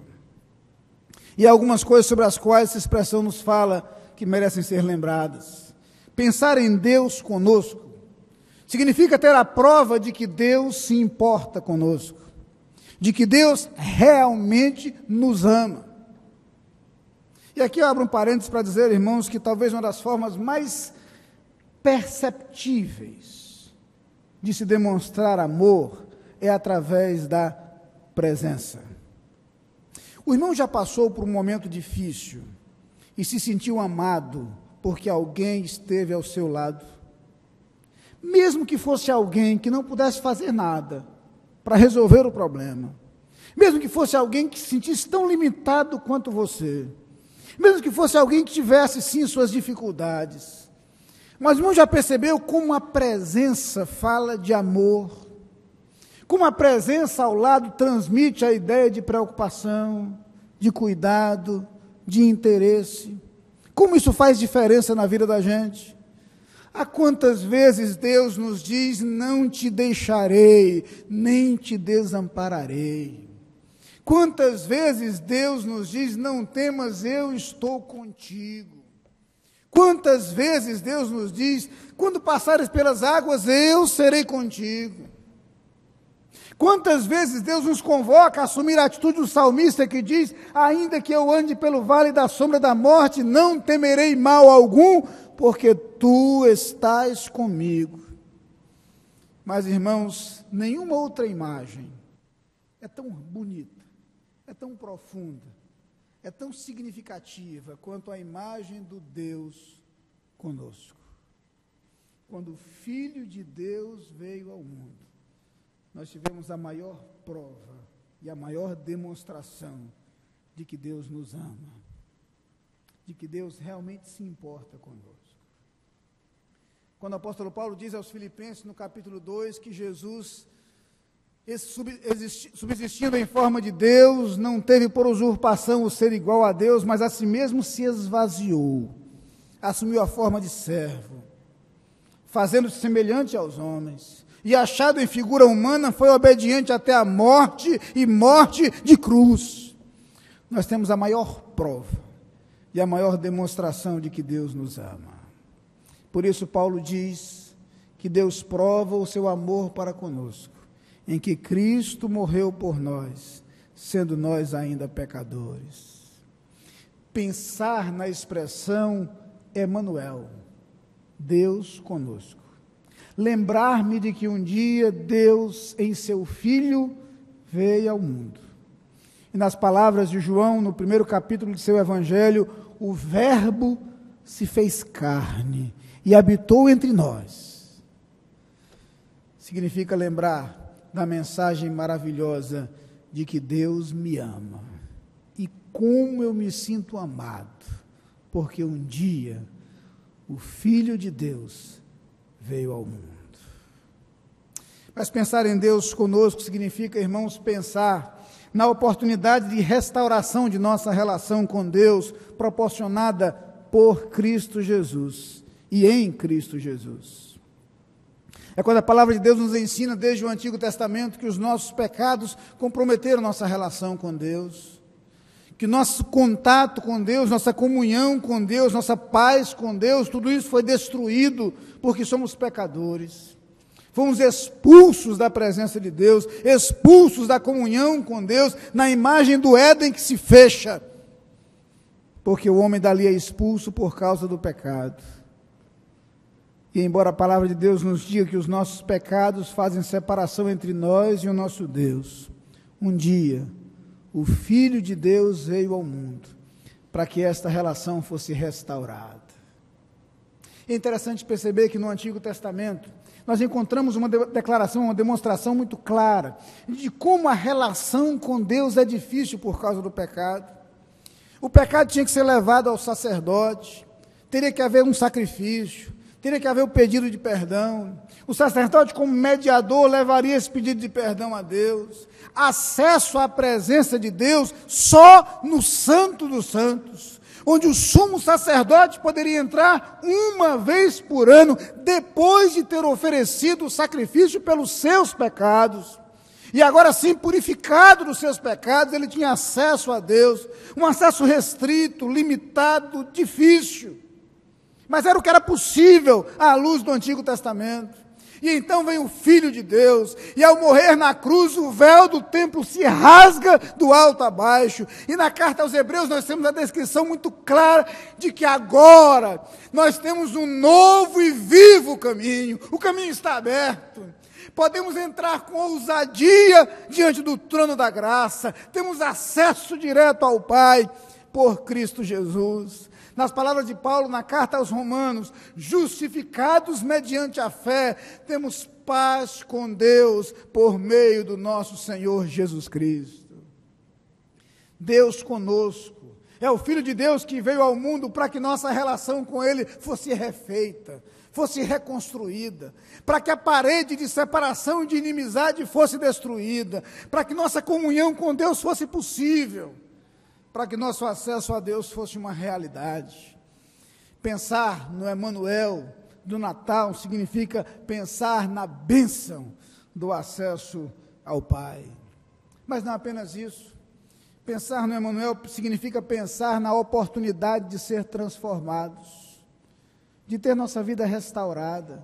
E há algumas coisas sobre as quais essa expressão nos fala que merecem ser lembradas. Pensar em Deus conosco significa ter a prova de que Deus se importa conosco, de que Deus realmente nos ama. E aqui eu abro um parênteses para dizer, irmãos, que talvez uma das formas mais perceptíveis de se demonstrar amor é através da presença. O irmão já passou por um momento difícil e se sentiu amado porque alguém esteve ao seu lado? Mesmo que fosse alguém que não pudesse fazer nada para resolver o problema, mesmo que fosse alguém que se sentisse tão limitado quanto você, mesmo que fosse alguém que tivesse, sim, suas dificuldades, mas o irmão já percebeu como a presença fala de amor, como a presença ao lado transmite a ideia de preocupação, de cuidado, de interesse. Como isso faz diferença na vida da gente? Há quantas vezes Deus nos diz, não te deixarei, nem te desampararei. Quantas vezes Deus nos diz, não temas, eu estou contigo. Quantas vezes Deus nos diz, quando passares pelas águas, eu serei contigo. Quantas vezes Deus nos convoca a assumir a atitude do salmista que diz, ainda que eu ande pelo vale da sombra da morte, não temerei mal algum, porque tu estás comigo. Mas, irmãos, nenhuma outra imagem é tão bonita, é tão profunda, é tão significativa quanto a imagem do Deus conosco. Quando o Filho de Deus veio ao mundo, nós tivemos a maior prova e a maior demonstração de que Deus nos ama, de que Deus realmente se importa conosco. Quando o apóstolo Paulo diz aos Filipenses, no capítulo 2, que Jesus, subsistindo em forma de Deus, não teve por usurpação o ser igual a Deus, mas a si mesmo se esvaziou, assumiu a forma de servo, fazendo-se semelhante aos homens, e achado em figura humana, foi obediente até a morte, e morte de cruz. Nós temos a maior prova e a maior demonstração de que Deus nos ama. Por isso Paulo diz que Deus prova o seu amor para conosco, em que Cristo morreu por nós, sendo nós ainda pecadores. Pensar na expressão Emanuel, Deus conosco. lembrar-me de que um dia Deus, em seu Filho, veio ao mundo. E nas palavras de João, no primeiro capítulo de seu Evangelho, o Verbo se fez carne e habitou entre nós. Significa lembrar da mensagem maravilhosa de que Deus me ama. E como eu me sinto amado, porque um dia o Filho de Deus veio ao mundo. Mas pensar em Deus conosco significa, irmãos, pensar na oportunidade de restauração de nossa relação com Deus, proporcionada por Cristo Jesus e em Cristo Jesus. É quando a palavra de Deus nos ensina, desde o Antigo Testamento, que os nossos pecados comprometeram nossa relação com Deus, que nosso contato com Deus, nossa comunhão com Deus, nossa paz com Deus, tudo isso foi destruído porque somos pecadores. Fomos expulsos da presença de Deus, expulsos da comunhão com Deus, na imagem do Éden que se fecha, porque o homem dali é expulso por causa do pecado. E embora a palavra de Deus nos diga que os nossos pecados fazem separação entre nós e o nosso Deus, um dia o Filho de Deus veio ao mundo para que esta relação fosse restaurada. É interessante perceber que no Antigo Testamento nós encontramos uma declaração, uma demonstração muito clara de como a relação com Deus é difícil por causa do pecado. O pecado tinha que ser levado ao sacerdote, teria que haver um sacrifício, teria que haver o pedido de perdão. O sacerdote, como mediador, levaria esse pedido de perdão a Deus. Acesso à presença de Deus só no Santo dos Santos, onde o sumo sacerdote poderia entrar uma vez por ano, depois de ter oferecido o sacrifício pelos seus pecados. E agora sim, purificado dos seus pecados, ele tinha acesso a Deus, um acesso restrito, limitado, difícil. Mas era o que era possível à luz do Antigo Testamento. E então vem o Filho de Deus, e ao morrer na cruz, o véu do templo se rasga do alto a baixo. E na carta aos Hebreus nós temos a descrição muito clara de que agora nós temos um novo e vivo caminho. O caminho está aberto. Podemos entrar com ousadia diante do trono da graça. Temos acesso direto ao Pai por Cristo Jesus. Nas palavras de Paulo, na carta aos Romanos, justificados mediante a fé, temos paz com Deus por meio do nosso Senhor Jesus Cristo. Deus conosco. É o Filho de Deus que veio ao mundo para que nossa relação com Ele fosse refeita, fosse reconstruída, para que a parede de separação e de inimizade fosse destruída, para que nossa comunhão com Deus fosse possível, para que nosso acesso a Deus fosse uma realidade. Pensar no Emanuel do Natal significa pensar na bênção do acesso ao Pai. Mas não apenas isso. Pensar no Emanuel significa pensar na oportunidade de ser transformados, de ter nossa vida restaurada.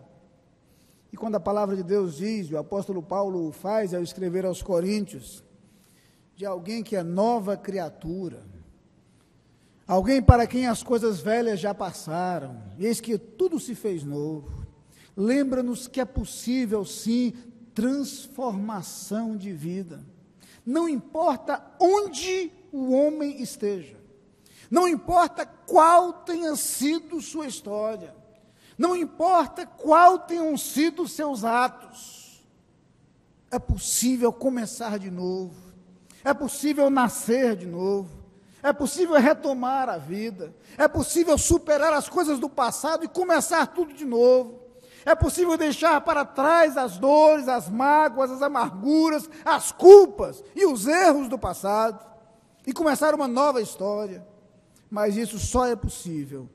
E quando a palavra de Deus diz, o apóstolo Paulo o faz ao escrever aos Coríntios, de alguém que é nova criatura, alguém para quem as coisas velhas já passaram, e eis que tudo se fez novo. Lembra-nos que é possível, sim, transformação de vida. Não importa onde o homem esteja, não importa qual tenha sido sua história, não importa qual tenham sido seus atos, é possível começar de novo. É possível nascer de novo, é possível retomar a vida, é possível superar as coisas do passado e começar tudo de novo, é possível deixar para trás as dores, as mágoas, as amarguras, as culpas e os erros do passado e começar uma nova história, mas isso só é possível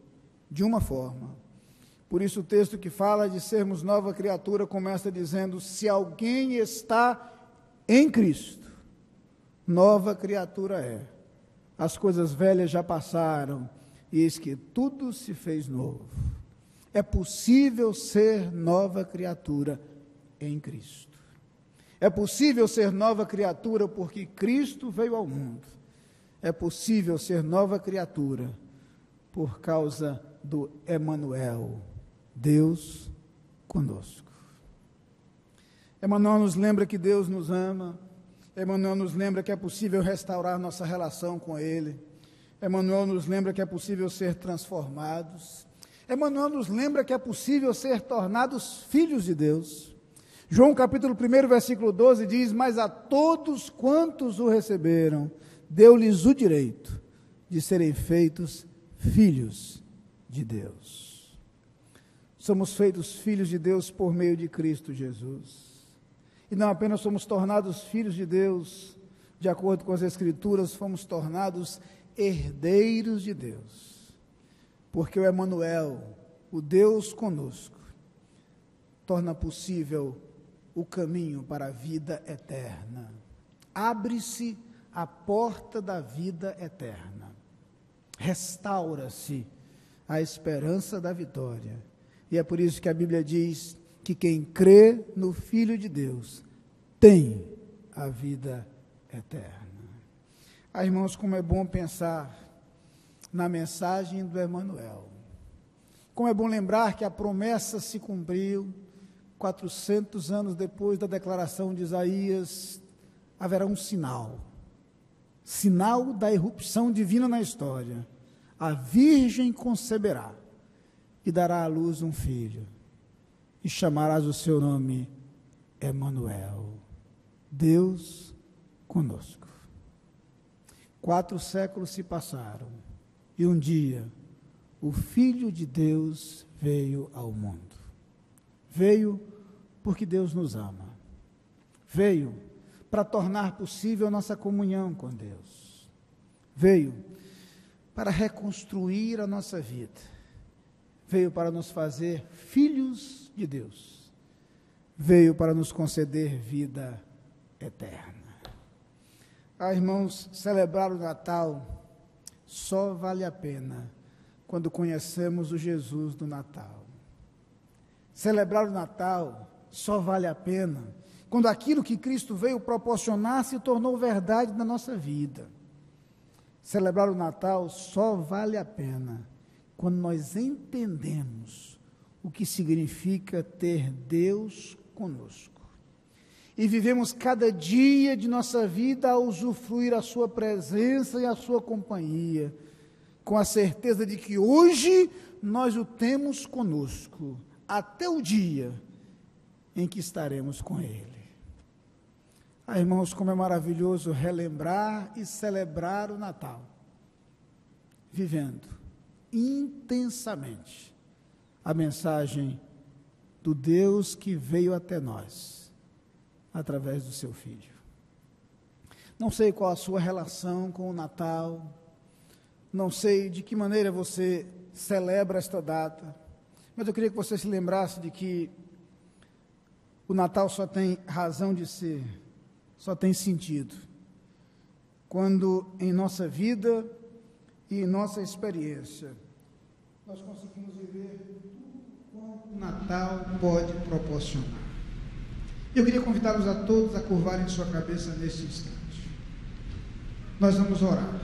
de uma forma. Por isso o texto que fala de sermos nova criatura começa dizendo: se alguém está em Cristo, nova criatura é. As coisas velhas já passaram, e eis que tudo se fez novo. É possível ser nova criatura em Cristo. É possível ser nova criatura porque Cristo veio ao mundo. É possível ser nova criatura por causa do Emanuel, Deus conosco. Emmanuel nos lembra que Deus nos ama. Emmanuel nos lembra que é possível restaurar nossa relação com Ele. Emmanuel nos lembra que é possível ser transformados. Emmanuel nos lembra que é possível ser tornados filhos de Deus. João capítulo 1, versículo 12 diz: mas a todos quantos o receberam, deu-lhes o direito de serem feitos filhos de Deus. Somos feitos filhos de Deus por meio de Cristo Jesus. E não apenas somos tornados filhos de Deus, de acordo com as Escrituras, fomos tornados herdeiros de Deus. Porque o Emmanuel, o Deus conosco, torna possível o caminho para a vida eterna. Abre-se a porta da vida eterna. Restaura-se a esperança da vitória. E é por isso que a Bíblia diz que quem crê no Filho de Deus tem a vida eterna. Ah, irmãos, como é bom pensar na mensagem do Emmanuel. Como é bom lembrar que a promessa se cumpriu 400 anos depois da declaração de Isaías. Haverá um sinal da irrupção divina na história. A Virgem conceberá e dará à luz um filho, e chamarás o seu nome Emmanuel, Deus conosco. 4 séculos se passaram, e um dia o Filho de Deus veio ao mundo. Veio porque Deus nos ama. Veio para tornar possível nossa comunhão com Deus. Veio para reconstruir a nossa vida. Veio para nos fazer filhos de Deus. Veio para nos conceder vida eterna. Ah, irmãos, celebrar o Natal só vale a pena quando conhecemos o Jesus do Natal. Celebrar o Natal só vale a pena quando aquilo que Cristo veio proporcionar se tornou verdade na nossa vida. Celebrar o Natal só vale a pena quando nós entendemos o que significa ter Deus conosco. E vivemos cada dia de nossa vida a usufruir a sua presença e a sua companhia, com a certeza de que hoje nós o temos conosco, até o dia em que estaremos com Ele. Ah, irmãos, como é maravilhoso relembrar e celebrar o Natal, vivendo intensamente a mensagem do Deus que veio até nós, através do seu Filho. Não sei qual a sua relação com o Natal, não sei de que maneira você celebra esta data, mas eu queria que você se lembrasse de que o Natal só tem razão de ser, só tem sentido, quando em nossa vida e em nossa experiência nós conseguimos viver tudo quanto o Natal pode proporcionar. Eu queria convidá-los a todos a curvarem sua cabeça neste instante. Nós vamos orar.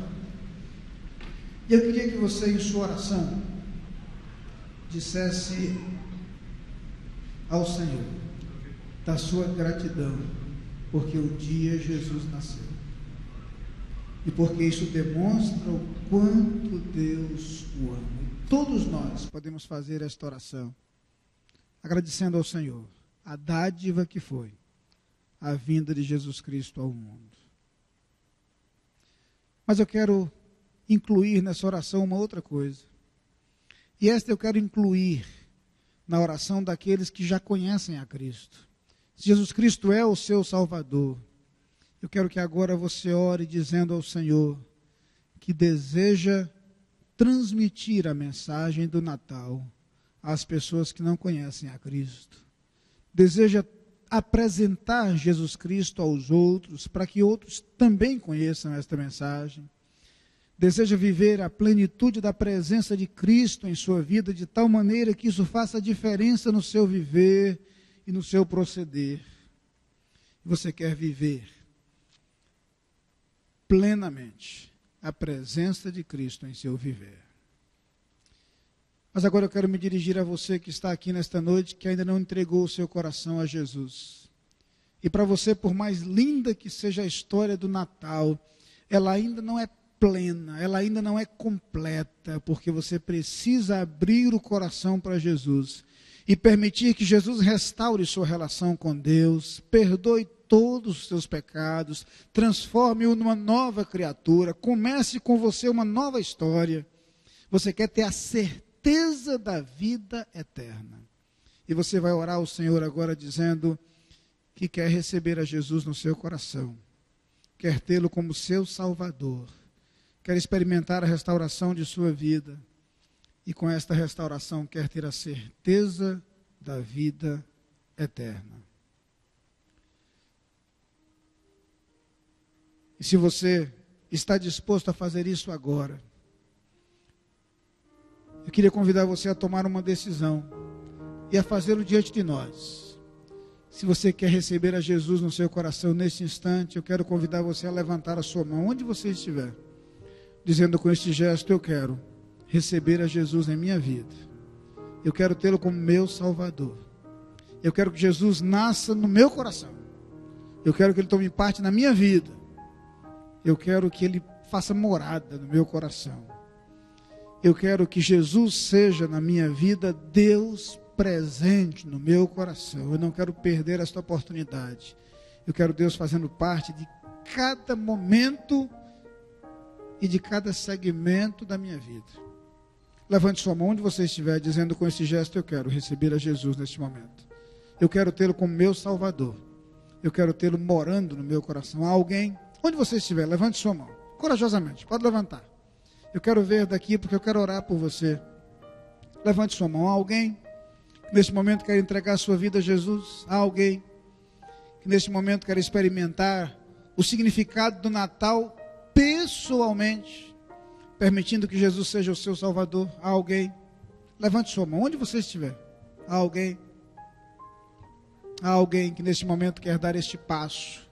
E eu queria que você, em sua oração, dissesse ao Senhor da sua gratidão, porque um dia Jesus nasceu. E porque isso demonstra o quanto Deus o ama. E todos nós podemos fazer esta oração, agradecendo ao Senhor a dádiva que foi a vinda de Jesus Cristo ao mundo. Mas eu quero incluir nessa oração uma outra coisa. E esta eu quero incluir na oração daqueles que já conhecem a Cristo. Se Jesus Cristo é o seu Salvador, eu quero que agora você ore dizendo ao Senhor que deseja transmitir a mensagem do Natal às pessoas que não conhecem a Cristo. Deseja apresentar Jesus Cristo aos outros, para que outros também conheçam esta mensagem. Deseja viver a plenitude da presença de Cristo em sua vida, de tal maneira que isso faça diferença no seu viver e no seu proceder. Você quer viver plenamente a presença de Cristo em seu viver. Mas agora eu quero me dirigir a você que está aqui nesta noite, que ainda não entregou o seu coração a Jesus. E para você, por mais linda que seja a história do Natal, ela ainda não é plena, ela ainda não é completa, porque você precisa abrir o coração para Jesus e permitir que Jesus restaure sua relação com Deus, perdoe todos os seus pecados, transforme-o numa nova criatura, comece com você uma nova história. Você quer ter a certeza da vida eterna. E você vai orar ao Senhor agora dizendo que quer receber a Jesus no seu coração, quer tê-lo como seu Salvador, quer experimentar a restauração de sua vida e com esta restauração quer ter a certeza da vida eterna. E se você está disposto a fazer isso agora, eu queria convidar você a tomar uma decisão e a fazê-lo diante de nós. Se você quer receber a Jesus no seu coração neste instante, eu quero convidar você a levantar a sua mão, onde você estiver, dizendo com este gesto: eu quero receber a Jesus em minha vida. Eu quero tê-lo como meu Salvador. Eu quero que Jesus nasça no meu coração. Eu quero que Ele tome parte na minha vida. Eu quero que Ele faça morada no meu coração. Eu quero que Jesus seja na minha vida Deus presente no meu coração. Eu não quero perder esta oportunidade. Eu quero Deus fazendo parte de cada momento e de cada segmento da minha vida. Levante sua mão onde você estiver, dizendo com esse gesto: eu quero receber a Jesus neste momento. Eu quero tê-lo como meu Salvador. Eu quero tê-lo morando no meu coração. Há alguém? Onde você estiver, levante sua mão, corajosamente, pode levantar. Eu quero ver daqui, porque eu quero orar por você. Levante sua mão. Há alguém que neste momento quer entregar a sua vida a Jesus? Há alguém que neste momento quer experimentar o significado do Natal pessoalmente, permitindo que Jesus seja o seu Salvador? Há alguém? Levante sua mão, onde você estiver. Há alguém? Há alguém que neste momento quer dar este passo,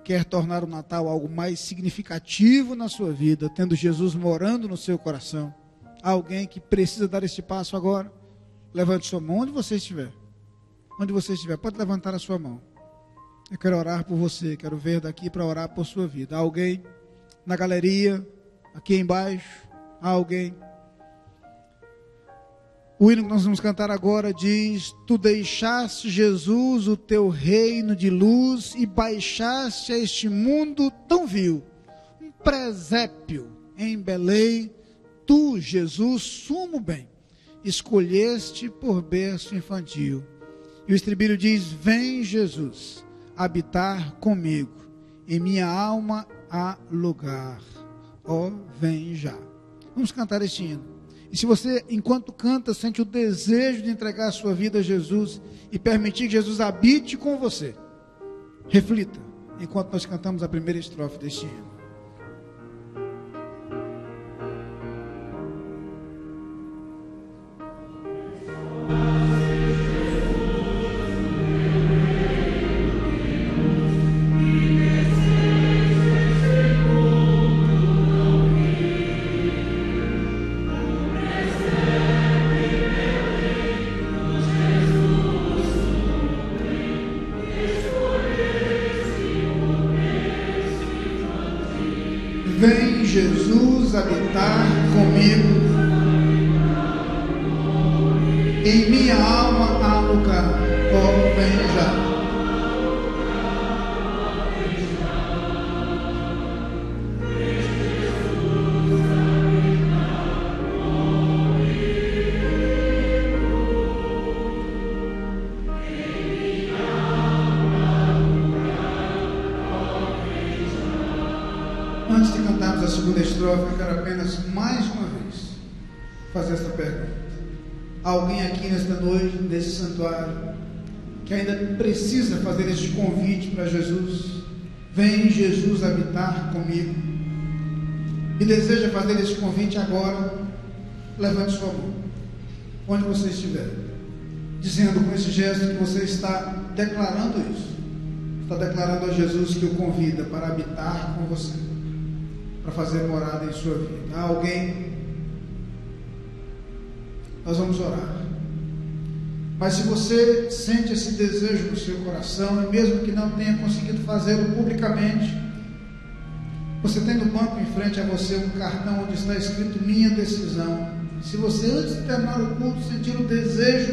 quer tornar o Natal algo mais significativo na sua vida, tendo Jesus morando no seu coração? Há alguém que precisa dar este passo agora? Levante sua mão, onde você estiver. Onde você estiver, pode levantar a sua mão. Eu quero orar por você, quero ver daqui para orar por sua vida. Há alguém na galeria, aqui embaixo? Há alguém? O hino que nós vamos cantar agora diz: tu deixaste, Jesus, o teu reino de luz e baixaste a este mundo tão vil, um presépio em Belém, tu, Jesus, sumo bem, escolheste por berço infantil. E o estribilho diz: vem, Jesus, habitar comigo, em minha alma há lugar, ó, vem já. Vamos cantar este hino. E se você, enquanto canta, sente o desejo de entregar a sua vida a Jesus e permitir que Jesus habite com você, reflita enquanto nós cantamos a primeira estrofe deste hino. Vem, Jesus, habitar comigo, em minha alma há lugar, ó, vem já. Antes de cantarmos a segunda estrofe, eu quero apenas mais uma vez fazer esta pergunta. Há alguém aqui nesta noite, nesse santuário, que ainda precisa fazer este convite para Jesus? Vem, Jesus, habitar comigo. E deseja fazer esse convite agora? Levante sua mão, onde você estiver, dizendo com esse gesto que você está declarando isso. Está declarando a Jesus que o convida para habitar com você, para fazer morada em sua vida. Há alguém? Nós vamos orar. Mas se você sente esse desejo no seu coração, e mesmo que não tenha conseguido fazê-lo publicamente, você tem no banco em frente a você um cartão onde está escrito Minha Decisão. Se você, antes de terminar o culto, sentir o desejo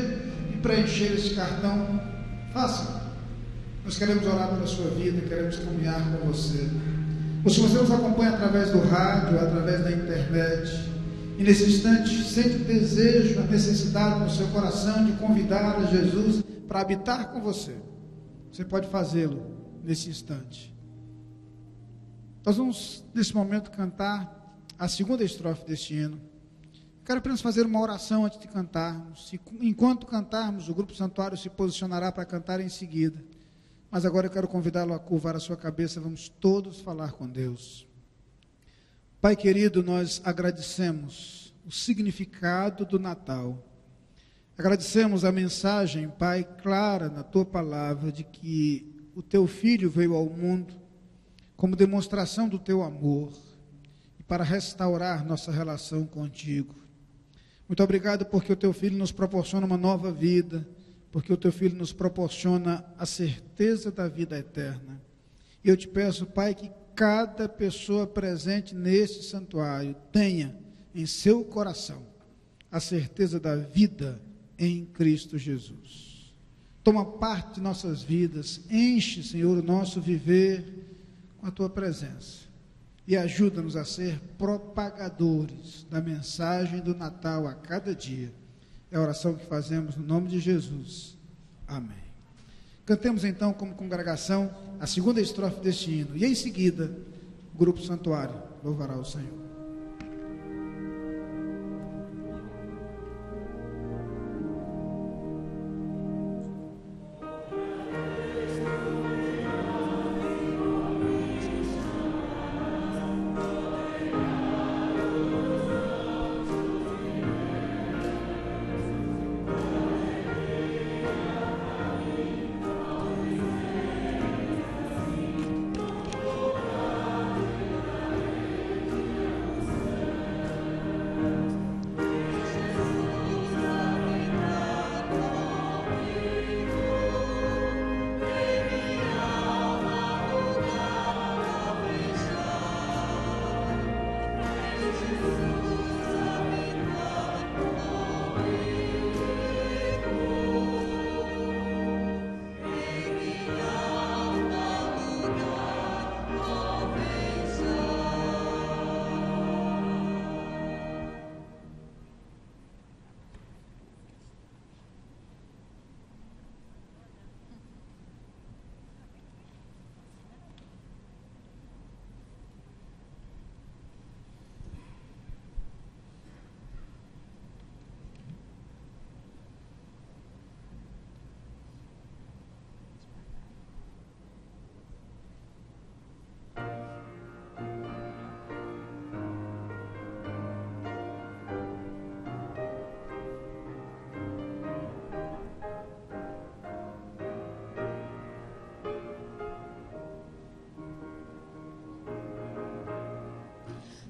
de preencher esse cartão, faça. Nós queremos orar pela sua vida, queremos caminhar com você. Ou se você nos acompanha através do rádio, através da internet, e nesse instante sente o desejo, a necessidade no seu coração de convidar a Jesus para habitar com você, você pode fazê-lo nesse instante. Nós vamos, nesse momento, cantar a segunda estrofe deste hino. Quero apenas fazer uma oração antes de cantarmos. Enquanto cantarmos, o Grupo Santuário se posicionará para cantar em seguida. Mas agora eu quero convidá-lo a curvar a sua cabeça. Vamos todos falar com Deus. Pai querido, nós agradecemos o significado do Natal. Agradecemos a mensagem, Pai, clara na Tua palavra, de que o Teu Filho veio ao mundo como demonstração do Teu amor e para restaurar nossa relação contigo. Muito obrigado porque o Teu Filho nos proporciona uma nova vida, porque o Teu Filho nos proporciona a certeza da vida eterna. E eu te peço, Pai, que cada pessoa presente neste santuário tenha em seu coração a certeza da vida em Cristo Jesus. Toma parte de nossas vidas, enche, Senhor, o nosso viver com a Tua presença e ajuda-nos a ser propagadores da mensagem do Natal a cada dia. É a oração que fazemos no nome de Jesus. Amém. Cantemos então como congregação a segunda estrofe deste hino e em seguida o Grupo Santuário louvará o Senhor.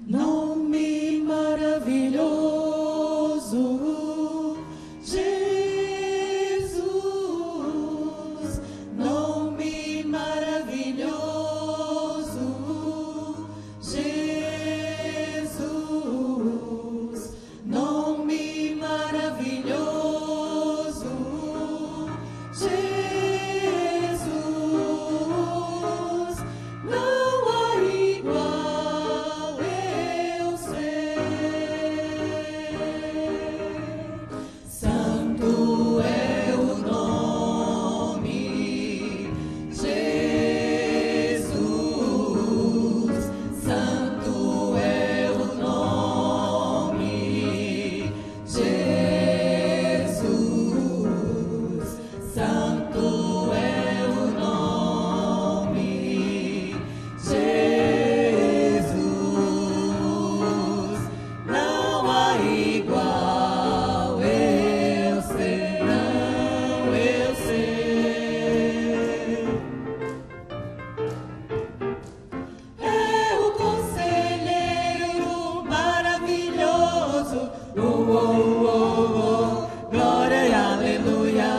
Nome maravilhoso, Jesus, nome maravilhoso, Jesus, nome maravilhoso, Jesus, não há igual. Eu sei. glória e aleluia.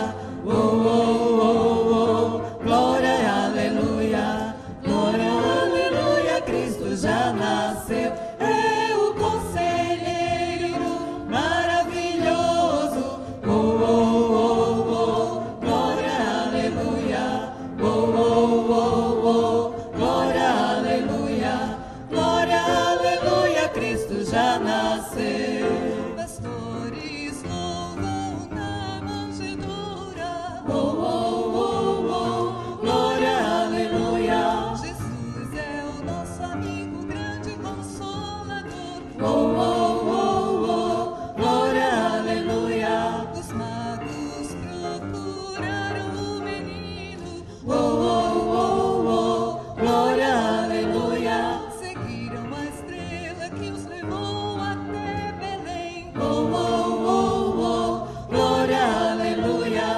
pastores louvam na manjedoura. Oh, oh, oh, oh, glória, aleluia. Jesus é o nosso amigo, grande consolador. Oh, oh, oh, oh, glória, aleluia. Os magos procuraram o menino. Oh, oh, oh, oh, glória, aleluia. Seguiram a estrela que os levou até Belém. Oh, oh, oh, oh, glória, aleluia.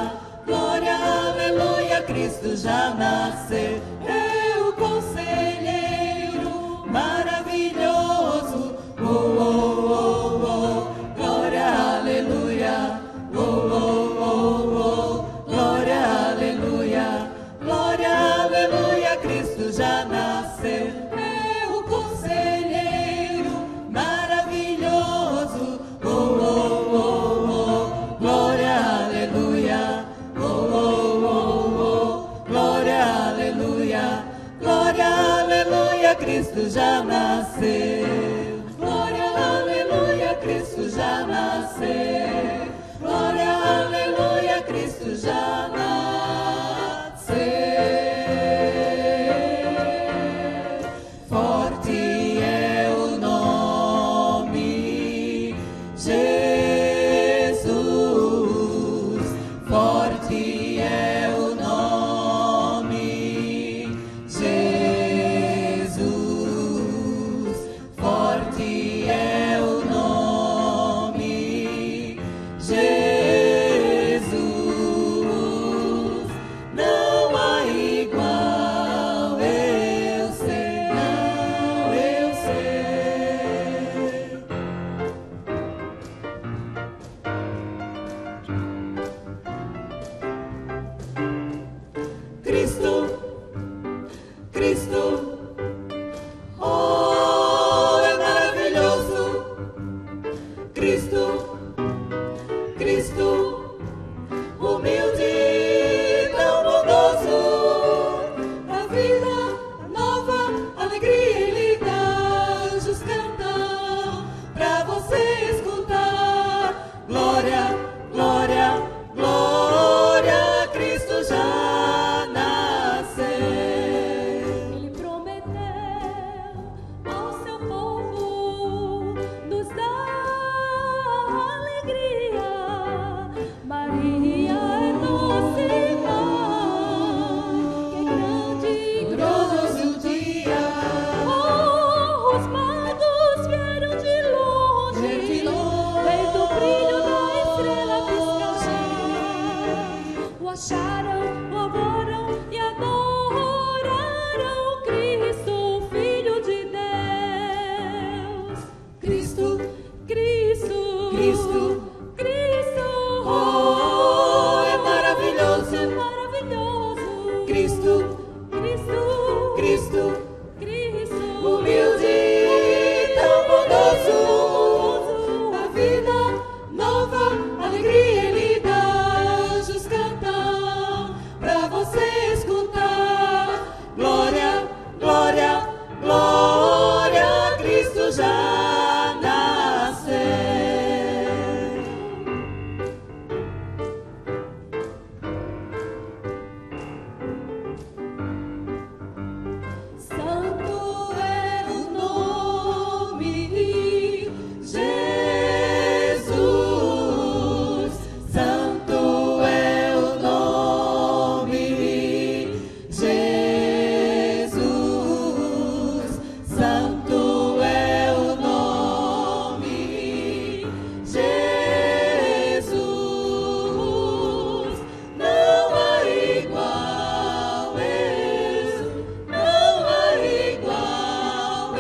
Glória, aleluia, Cristo já nasceu. É o conselheiro maravilhoso. Oh, oh, oh, oh, glória, aleluia. Oh, oh, oh, oh, glória, aleluia. Glória, aleluia, Cristo já nasceu. É o conselheiro maravilhoso. Oh, oh, oh, oh, glória, aleluia. Oh, oh, oh, oh, glória, aleluia. Glória, aleluia, Cristo já nasceu. Glória, aleluia, Cristo já nasceu. Glória, aleluia, Cristo já nasceu. Forte é o nome, Jesus. Forte é o nome, Jesus. Forte é o nome, Jesus. Não há igual, eu sei, não, eu sei. Cristo, Cristo, oh, é maravilhoso. Cristo, Cristo, humilde, tão bondoso. A vida nova, alegria Ele dá. Anjos cantam pra você escutar. Glória, glória, glória, Cristo já nasceu. Ele prometeu ao seu povo nos dar alegria. Maria é nossa irmã, que grande e Glorioso dia, oh, os magos vieram de longe, desde o brilho da estrela piscar. O acharam, louvaram e adoraram Cristo, Filho de Deus. Cristo, Cristo, Cristo, Cristo, oh, é maravilhoso. é maravilhoso. Cristo, Cristo, Cristo, Cristo, humilde, tão bondoso. a vida nova, alegria Ele dá. Anjos cantam pra você escutar. Glória, glória, glória, Cristo já nasceu. Santo é o nome, Jesus, santo é o nome, Jesus, santo é o nome, Jesus. Não há igual, não há igual,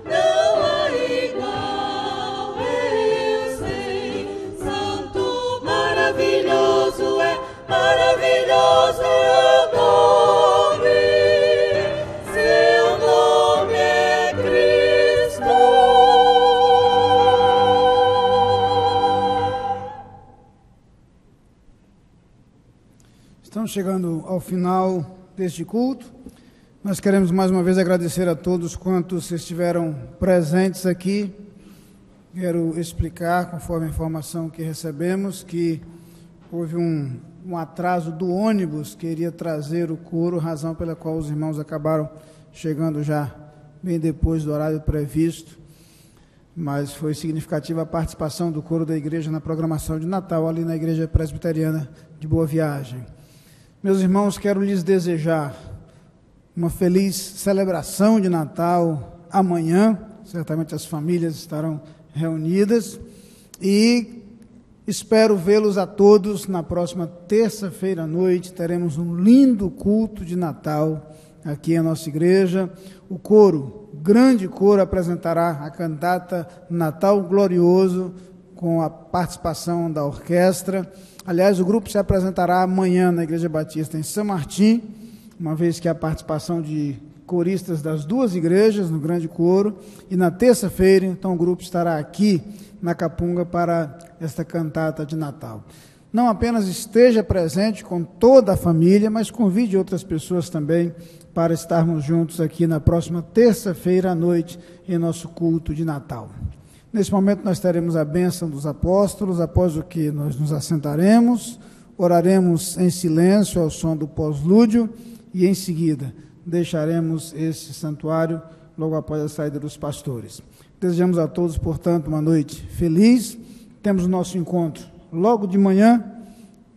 não há igual, eu sei. Santo, maravilhoso é o nome, seu nome é Cristo. Estamos chegando ao final deste culto. Nós queremos mais uma vez agradecer a todos quantos estiveram presentes aqui Quero explicar, conforme a informação que recebemos, que houve um atraso do ônibus que iria trazer o coro, razão pela qual os irmãos acabaram chegando já bem depois do horário previsto, mas foi significativa a participação do coro da igreja na programação de Natal, ali na Igreja Presbiteriana de Boa Viagem. Meus irmãos, quero lhes desejar uma feliz celebração de Natal amanhã, certamente as famílias estarão reunidas, e espero vê-los a todos na próxima terça-feira à noite. Teremos um lindo culto de Natal aqui em nossa igreja. O coro, grande coro, apresentará a cantata Natal Glorioso, com a participação da orquestra. Aliás, o grupo se apresentará amanhã na Igreja Batista em São Martim, uma vez que há participação de coristas das duas igrejas no grande coro, e na terça-feira, então, o grupo estará aqui na Capunga para esta cantata de Natal. Não apenas esteja presente com toda a família, mas convide outras pessoas também para estarmos juntos aqui na próxima terça-feira à noite em nosso culto de Natal. Nesse momento nós teremos a bênção dos apóstolos, após o que nós nos assentaremos, oraremos em silêncio ao som do pós-lúdio e em seguida deixaremos esse santuário logo após a saída dos pastores. Desejamos a todos, portanto, uma noite feliz. Temos o nosso encontro logo de manhã,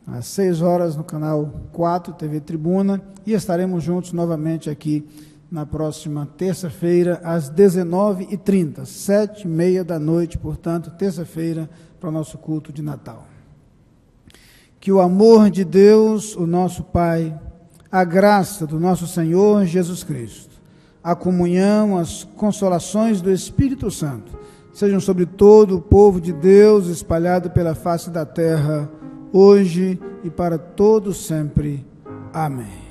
às 6 horas, no canal 4, TV Tribuna, e estaremos juntos novamente aqui na próxima terça-feira, às 19h30, 7h30 da noite, portanto, terça-feira, para o nosso culto de Natal. Que o amor de Deus, o nosso Pai, a graça do nosso Senhor Jesus Cristo, a comunhão, as consolações do Espírito Santo, sejam sobre todo o povo de Deus espalhado pela face da terra, hoje e para todo sempre. Amém.